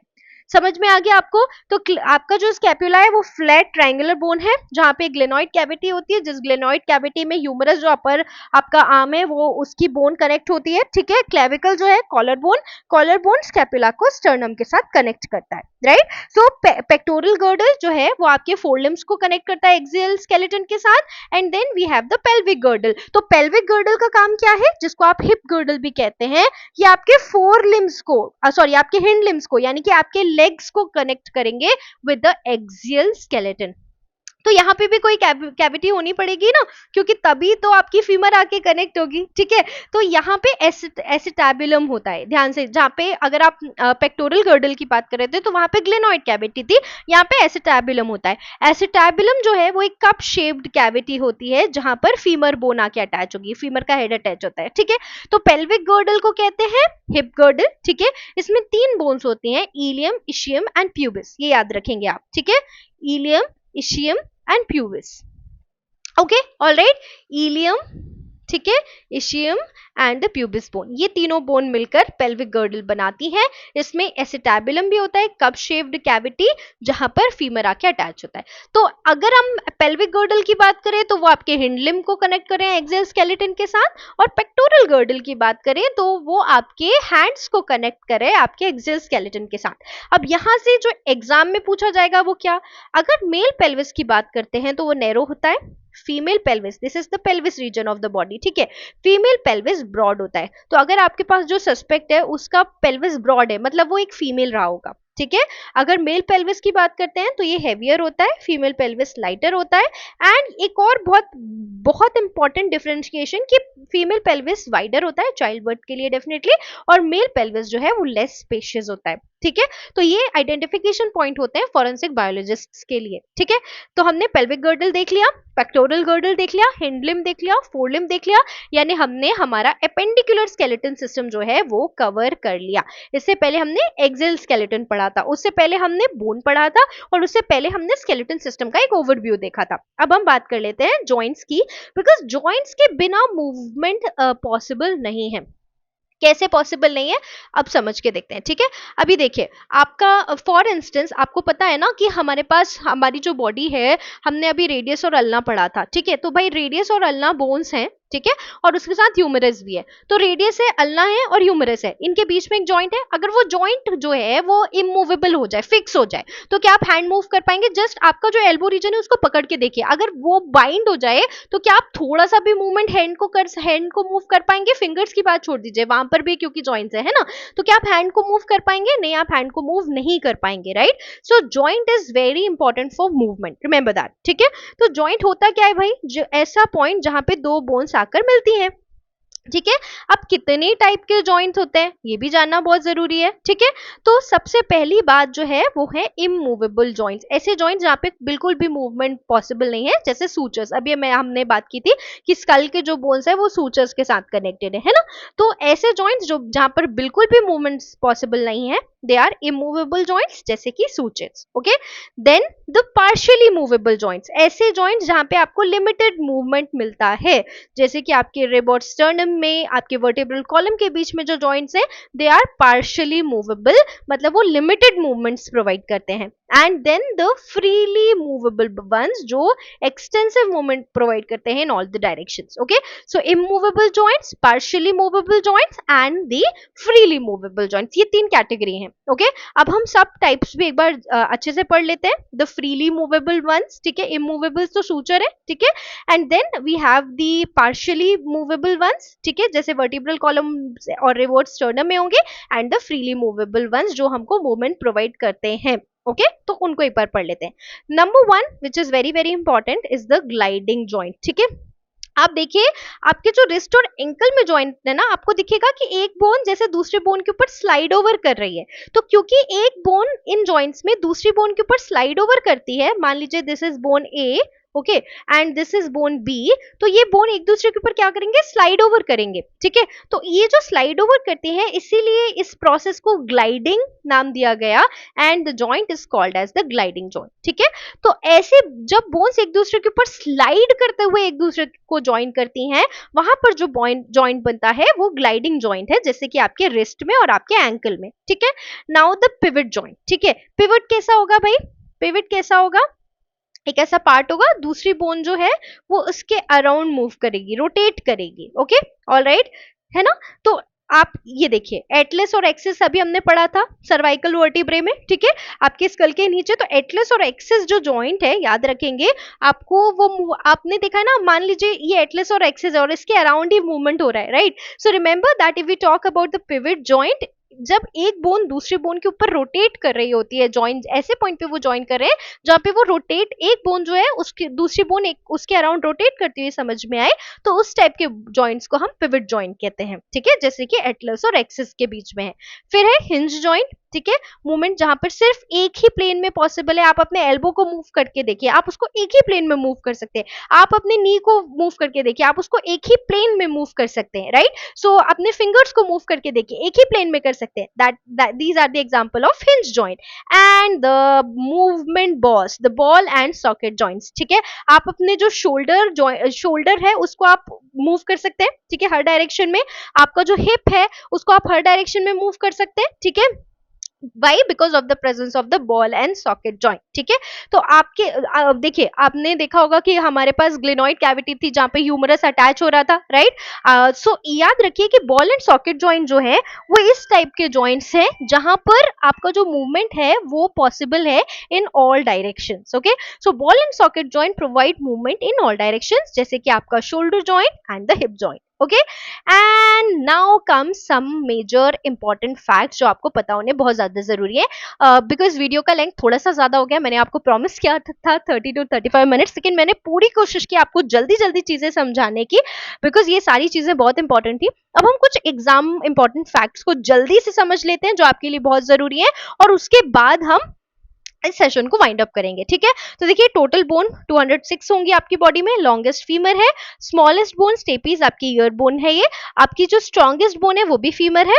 समझ में आ गया आपको? तो आपका जो स्कैपुला है वो फ्लैट ट्रायंगुलर बोन है जहां पे ग्लेनोइड कैविटी होती है, जिस ग्लेनोइड कैविटी में ह्यूमरस जो अपर आपका आर्म है वो उसकी बोन कनेक्ट होती है, ठीक है। क्लेविकल जो है कॉलर बोन स्कैपुला को स्टर्नम के साथ कनेक्ट करता है, राइट। सो पेक्टोरल गर्डल जो है वो आपके फोरलिम्स को कनेक्ट करता है एक्सियल स्केलेटन के साथ, and then we have the pelvic girdle. तो पेल्विक गर्डल का काम क्या है, जिसको आप हिप गर्डल भी कहते हैं, ये आपके फोर लिम्स को सॉरी आपके हिंड लिम्स को यानी कि आपके लेग्स को कनेक्ट करेंगे विद द एक्सियल स्केलेटन। तो यहाँ पे भी कोई कैविटी होनी पड़ेगी ना, क्योंकि तभी तो आपकी फीमर आके कनेक्ट होगी, ठीक है। तो यहाँ पे एसिटाबुलम होता है, ध्यान से, जहाँ पे अगर आप पेक्टोरल गर्डल की बात कर रहे थे तो वहां पे ग्लेनोइड कैविटी थी, यहाँ पे एसिटाबुलम होता है। एसिटाबुलम जो है वो एक कप शेप्ड कैविटी होती है जहां पर फीमर बोन आके अटैच होगी, फीमर का हेड अटैच होता है, ठीक है। तो पेल्विक गर्डल को कहते हैं हिप गर्डल, ठीक है। इसमें 3 बोन्स होती हैं, इलियम, इशियम एंड प्यूबिस, ये याद रखेंगे आप, ठीक है। Ilium, ischium and pubis, okay, alright. Ilium, ठीक है, ischium and the pubis bone, ये तीनों बोन मिलकर पेल्विक गर्डल बनाती हैं। इसमें एसिटाबुलम भी होता है, कप शेप्ड कैविटी जहां पर फीमर आके अटैच होता है। तो अगर हम पेल्विक गर्डल की बात करें तो वो आपके हिंड लिम्ब को कनेक्ट करें एक्सियल स्केलेटन के साथ, और पेक्टोरल गर्डल की बात करें तो वो आपके हैंड्स को कनेक्ट करे आपके एक्सियल स्केलेटन के साथ। अब यहां से जो एग्जाम में पूछा जाएगा वो क्या, अगर मेल पेल्विस की बात करते हैं तो वो नैरो होता है, female pelvis, this is the pelvis region of the body, ठीक है। फीमेल पेल्विस ब्रॉड होता है। तो अगर आपके पास जो सस्पेक्ट है उसका पेल्विस ब्रॉड है, मतलब वो एक फीमेल रहा होगा, ठीक है। अगर मेल पेल्विस की बात करते हैं तो ये हेवियर होता है, फीमेल पेल्विस लाइटर होता है। एंड एक और बहुत बहुत इंपॉर्टेंट डिफरेंशिएशन कि फीमेल पेल्विस वाइडर होता है चाइल्ड बर्थ के लिए डेफिनेटली, और मेल पेल्विस जो है वो लेस स्पेशियस होता है, ठीक है। तो ये आइडेंटिफिकेशन पॉइंट होते हैं फॉरेंसिक बायोलॉजिस्ट्स के लिए, ठीक है। तो हमने पेल्विक गर्डल देख लिया, पेक्टोरल गर्डल देख लिया, हिंड लिम्ब देख लिया, फोर लिम्ब देख लिया, यानी हमने हमारा एपेंडिकुलर स्केलेटन सिस्टम जो है वो कवर कर लिया। इससे पहले हमने एक्सियल स्केलेटन पढ़ा था, उससे पहले हमने बोन पढ़ा था, और उससे पहले हमने स्केलेटन सिस्टम का एक ओवरव्यू देखा था। अब हम बात कर लेते हैं जॉइंट्स की, बिकॉज जॉइंट्स के बिना मूवमेंट पॉसिबल नहीं है। कैसे पॉसिबल नहीं है, अब समझ के देखते हैं, ठीक है। अभी देखिए, आपका फॉर इंस्टेंस आपको पता है ना कि हमारे पास हमारी जो बॉडी है, हमने अभी रेडियस और अल्ना पढ़ा था, ठीक है। तो भाई रेडियस और अल्ना बोन्स हैं, ठीक है, और उसके साथ ह्यूमरस भी है। तो रेडियस है, अल्ना है और ह्यूमरस है, इनके बीच में एक जॉइंट है। अगर वो जॉइंट जो है वो इमूवेबल हो जाए, फिक्स हो जाए, तो क्या आप हैंड मूव कर पाएंगे? जस्ट आपका जो एल्बो रीजन है उसको पकड़ के देखिए, अगर वो बाइंड हो जाए तो क्या आप थोड़ा सा भी मूवमेंट हैंड को मूव कर पाएंगे? फिंगर्स की बात छोड़ दीजिए, वहां पर भी क्योंकि जॉइंट्स है ना, तो क्या आप हैंड को मूव कर पाएंगे? नहीं, आप हैंड को मूव नहीं कर पाएंगे, right. So joint is very important for movement, remember that, ठीक है। तो जॉइंट होता क्या है भाई, जो ऐसा पॉइंट जहां पे दो बोन्स आकर मिलती हैं, ठीक है। अब कितने टाइप के जॉइंट्स होते हैं ये भी जानना बहुत जरूरी है, ठीक है। तो सबसे पहली बात जो है वो है इमूवेबल जॉइंट्स, ऐसे जॉइंट्स जहाँ पे बिल्कुल भी मूवमेंट पॉसिबल नहीं है, जैसे सूचर्स, अभी हमने बात की थी कि स्कल के जो बोन्स है वो सूचर्स के साथ कनेक्टेड है ना। तो ऐसे जॉइंट्स जो जहाँ पर बिल्कुल भी मूवमेंट पॉसिबल नहीं है, दे आर इमूवेबल जॉइंट्स, जैसे कि sutures, okay. Then the partially movable joints, ऐसे जॉइंट्स जहाँ पे आपको लिमिटेड मूवमेंट मिलता है, जैसे कि आपके रिबॉट स्टर्नम में, आपके वर्टेब्रल कॉलम के बीच में जो जॉइंट्स हैं, दे आर पार्शियली मूवेबल, मतलब वो लिमिटेड मूवमेंट्स प्रोवाइड करते हैं। And then the freely movable ones, जो एक्सटेंसिव मूवमेंट प्रोवाइड करते हैं in all the directions, okay. So immovable joints, partially movable joints and the freely movable joints, ये 3 कैटेगरी हैं, ओके। अब हम सब टाइप्स भी एक बार अच्छे से पढ़ लेते हैं। द फ्रीली मूवेबल वंस, ठीक है, इमूवेबल तो सूचर है, ठीक है। And then we have the partially movable ones, ठीक है, जैसे वर्टिब्रल कॉलम और रिवोर्ट स्टर्नम में होंगे, and the freely movable ones जो हमको मूवमेंट प्रोवाइड करते हैं, ओके। तो उनको एक बार पढ़ लेते हैं। Number 1 which is very very important is the gliding joint, ठीक है। आप देखिए, आपके जो रिस्ट और एंकल में जॉइंट है ना, आपको दिखेगा कि एक बोन जैसे दूसरे बोन के ऊपर स्लाइड ओवर कर रही है। तो क्योंकि एक बोन इन जॉइंट्स में दूसरी बोन के ऊपर स्लाइड ओवर करती है, मान लीजिए this is bone A okay, and this is bone B. तो ये बोन एक दूसरे के ऊपर क्या करेंगे, स्लाइड ओवर करेंगे, ठीक है। तो ये जो स्लाइड ओवर करते हैं, इसीलिए इस प्रोसेस को ग्लाइडिंग नाम दिया गया, and the joint is called as the gliding joint, ठीक है। तो ऐसे जब बोन्स एक दूसरे के ऊपर स्लाइड करते हुए एक दूसरे को ज्वाइन करती हैं, वहां पर जो जॉइंट बनता है वो ग्लाइडिंग जॉइंट है, जैसे कि आपके रिस्ट में और आपके एंकल में, ठीक है। नाउ द पिवट जॉइंट, ठीक है। पिवट कैसा होगा भाई, पिवट कैसा होगा, एक ऐसा पार्ट होगा, दूसरी बोन जो है वो उसके अराउंड मूव करेगी, रोटेट करेगी, ओके, ऑल राइट, है ना। तो आप ये देखिए, एटलस और एक्सिस अभी हमने पढ़ा था सर्वाइकल वर्टिब्रे में, ठीक है, आपके स्कल के नीचे। तो एटलस और एक्सिस जो जॉइंट है, याद रखेंगे आपको, वो आपने देखा है ना, मान लीजिए ये एटलस और एक्सिस है और इसके अराउंड ही मूवमेंट हो रहा है, right. So remember that if we talk about the pivot joint, जब एक बोन दूसरी बोन के ऊपर रोटेट कर रही होती है, जॉइंट ऐसे पॉइंट पे वो ज्वाइन कर रहे हैं जहां पे वो रोटेट, एक बोन जो है उसकी दूसरी बोन एक उसके अराउंड रोटेट करती हुई समझ में आए, तो उस टाइप के जॉइंट्स को हम पिवट जॉइंट कहते हैं, ठीक है, जैसे कि एटलस और एक्सिस के बीच में है। फिर है हिंज जॉइंट, ठीक है, मूवमेंट जहां पर सिर्फ एक ही प्लेन में पॉसिबल है। आप अपने एल्बो को मूव करके देखिए, आप उसको एक ही प्लेन में मूव कर सकते हैं। आप अपने नी को मूव करके देखिए, आप उसको एक ही प्लेन में मूव कर सकते हैं, राइट। सो अपने फिंगर्स को मूव करके देखिए, एक ही प्लेन में कर सकते हैं। That these are the example of hinge joint. And the movement boss, the ball and socket joints, ठीक है। आप अपने जो शोल्डर है उसको आप मूव कर सकते हैं, ठीक है, हर डायरेक्शन में। आपका जो हिप है उसको आप हर डायरेक्शन में मूव कर सकते हैं, ठीक है। Why? Because of the presence of the ball and socket joint, ठीक है। तो आपके देखिए, आपने देखा होगा कि हमारे पास ग्लिनोइड कैविटी थी जहां पे ह्यूमरस अटैच हो रहा था, राइट। सो याद रखिए कि बॉल एंड सॉकेट जॉइंट जो है वो इस टाइप के जॉइंट्स हैं जहां पर आपका जो मूवमेंट है वो पॉसिबल है in all directions, okay. So ball and socket joint provide movement in all directions, जैसे कि आपका shoulder joint and the hip joint, okay. And now come some major important facts जो आपको पता होने बहुत ज्यादा जरूरी है, बिकॉज वीडियो का लेंथ थोड़ा सा ज्यादा हो गया। मैंने आपको प्रॉमिस किया था 30 to 35 मिनट्स, लेकिन मैंने पूरी कोशिश की आपको जल्दी जल्दी चीजें समझाने की, बिकॉज ये सारी चीजें बहुत इंपॉर्टेंट थी। अब हम कुछ एग्जाम इंपॉर्टेंट फैक्ट्स को जल्दी से समझ लेते हैं जो आपके लिए बहुत जरूरी है, और उसके बाद हम इस सेशन को वाइंड अप करेंगे, ठीक है। तो देखिए, टोटल बोन 206 होंगी आपकी बॉडी में। लॉन्गेस्ट फीमर है, स्मॉलेस्ट बोन स्टेपीज आपकी ईयर बोन है, ये आपकी जो स्ट्रॉन्गेस्ट बोन है वो भी फीमर है।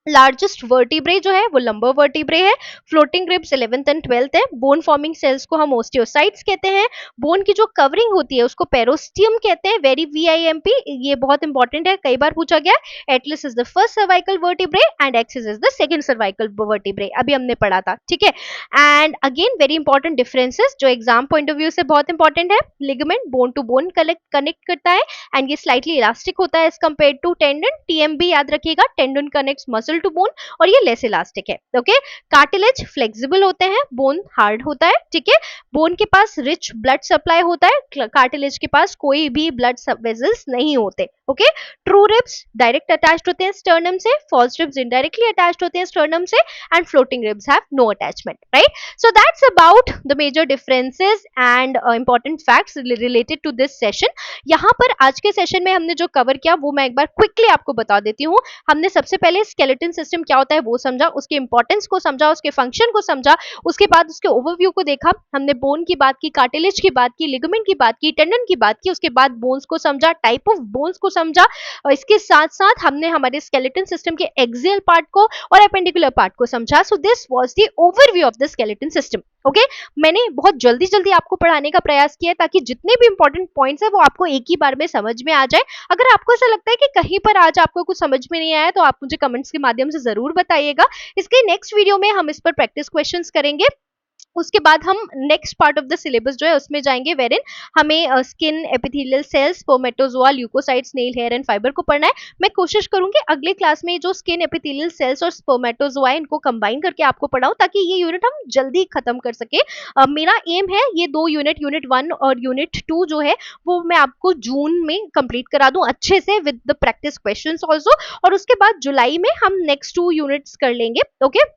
लार्जेस्ट वर्टिब्रे जो है वो लंबर वर्टिब्रे है। Floating ribs 11th and 12th है। बोन फॉर्मिंग सेल्स को हम ओस्टियोसाइट्स कहते हैं। बोन की जो कवरिंग होती है उसको पेरोस्टियम कहते हैं, वेरी VIMP, ये बहुत इंपॉर्टेंट है, कई बार पूछा गया। Atlas is the first cervical vertebrae and axis is the second cervical vertebrae, अभी हमने पढ़ा था, ठीक है। And again very important differences जो एग्जाम पॉइंट ऑफ व्यू से बहुत इंपॉर्टेंट है। Ligament bone to bone connect करता है, एंड ये स्लाइटली इलास्टिक होता है as compare to tendon. TMB याद रखिएगा, tendon connects muscle to bone, और ये लेस इलास्टिक है, ओके। कार्टिलेज फ्लेक्सिबल होते हैं, बोन हार्ड होता है, ठीक है। बोन के पास रिच ब्लड सप्लाई होता है, कार्टिलेज के पास कोई भी ब्लड वेसल्स नहीं होते, okay. True ribs direct attached होते हैं स्टर्नम से, फॉल्स रिब्स इनडायरेक्टली अटैच्ड होते हैं स्टर्नम से, and floating ribs have no attachment, right. So that's about the major differences and important facts related to this session. यहाँ पर आज के सेशन में हमने जो कवर किया वो मैं एक बार क्विकली आपको बता देती हूँ। हमने सबसे पहले स्केलेटन सिस्टम क्या होता है वो समझा, उसके इंपॉर्टेंस को समझा, उसके फंक्शन को समझा, उसके बाद उसके ओवरव्यू को देखा। हमने बोन की बात की, कार्टिलेज की बात की, लिगामेंट की बात की, टेंडन की बात की, उसके बाद बोन्स को समझा, टाइप ऑफ बोन्स को समझा, और इसके साथ साथ हमने हमारे स्केलेटन सिस्टम के एक्सियल पार्ट को और एपेंडिकुलर पार्ट को समझा। So this was the overview of the skeleton system, okay. मैंने बहुत जल्दी जल्दी आपको पढ़ाने का प्रयास किया ताकि जितने भी इंपॉर्टेंट पॉइंट्स है वो आपको एक ही बार में समझ में आ जाए। अगर आपको ऐसा लगता है कि कहीं पर आज आपको कुछ समझ में नहीं आया तो आप मुझे कमेंट्स के माध्यम से जरूर बताइएगा। इसके नेक्स्ट वीडियो में हम इस पर प्रैक्टिस क्वेश्चंस करेंगे। उसके बाद हम next part of the syllabus जो है उसमें जाएंगे, वेरिन हमें skin, epithelial cells, spermatozoa, leukocytes, nail, hair and fibre को पढ़ना है। मैं कोशिश करूंगी अगले क्लास में जो स्किन, एपिथेलियल सेल्स और स्पर्मेटोजोआ इनको कंबाइन करके आपको पढ़ाऊं ताकि ये यूनिट हम जल्दी खत्म कर सके। मेरा एम है ये दो यूनिट, यूनिट 1 और यूनिट 2 जो है वो मैं आपको जून में कंप्लीट करा दूं अच्छे से with the practice questions also, और उसके बाद जुलाई में हम नेक्स्ट 2 यूनिट्स कर लेंगे, ओके।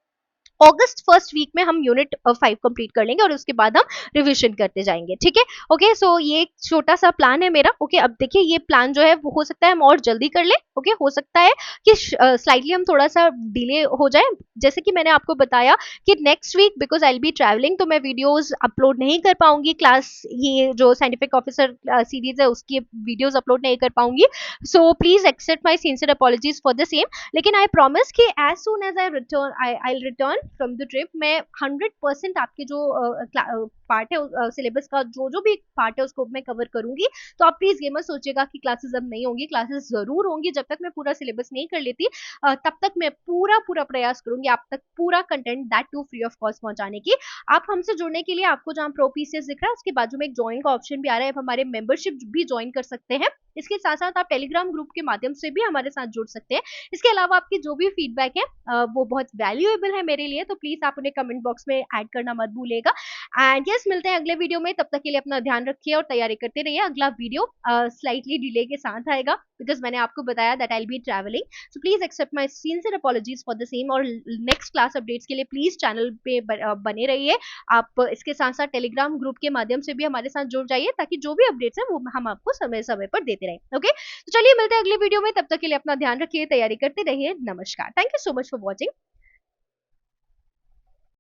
अगस्त फर्स्ट वीक में हम यूनिट 5 कंप्लीट कर लेंगे और उसके बाद हम रिविजन करते जाएंगे, ठीक है। ओके, सो ये एक छोटा सा प्लान है मेरा। ओके, अब देखिए ये प्लान जो है वो हो सकता है हम और जल्दी कर ले। ओके, हो सकता है कि स्लाइटली हम थोड़ा सा डिले हो जाए, जैसे कि मैंने आपको बताया कि next week because I will be travelling, तो मैं वीडियोस अपलोड नहीं कर पाऊंगी। क्लास, ये जो साइंटिफिक ऑफिसर सीरीज है उसकी वीडियोस अपलोड नहीं कर पाऊंगी। So please accept my sincere apologies for the same. लेकिन आई प्रॉमिस कि as soon as I return, I return from the trip, मैं 100% आपके जो पार्ट है सिलेबस का, जो जो भी पार्ट है उसको मैं कवर करूंगी। तो आप प्लीज ये मत सोचिएगा कि क्लासेस अब नहीं होंगी, क्लासेस जरूर होंगी। जब तक मैं पूरा सिलेबस नहीं कर लेती तब तक मैं पूरा पूरा प्रयास करूंगी आप तक पूरा content that to free of cost पहुंचाने की। आप हमसे जुड़ने के लिए, आपको जहां प्रो पीसीएस दिख रहा है उसके बाजू में एक ज्वाइन का ऑप्शन भी आ रहा है, आप हमारे मेंबरशिप भी ज्वाइन कर सकते हैं। इसके साथ साथ आप टेलीग्राम ग्रुप के माध्यम से भी हमारे साथ जुड़ सकते हैं। इसके अलावा आपकी जो भी फीडबैक है वो बहुत वैल्यूएबल है मेरे लिए, तो प्लीज आप उन्हें कमेंट बॉक्स में ऐड करना मत भूलिएगा। एंड यस, मिलते हैं अगले वीडियो में, तब तक के लिए अपना ध्यान रखिए और तैयारी करते रहिए। अगला वीडियो स्लाइटली डिले के साथ आएगा बिकॉज मैंने आपको बताया that I will be travelling, so please accept my sincere apologies for the same. और नेक्स्ट क्लास अपडेट्स के लिए प्लीज चैनल पे बने रहिए। आप इसके साथ साथ टेलीग्राम ग्रुप के माध्यम से भी हमारे साथ जुड़ जाइए ताकि जो भी अपडेट्स है वो हम आपको समय समय पर देते रहें। ओके, तो चलिए मिलते हैं अगले वीडियो में, तब तक के लिए अपना ध्यान रखिए, तैयारी करते रहिए। नमस्कार, thank you so much for watching.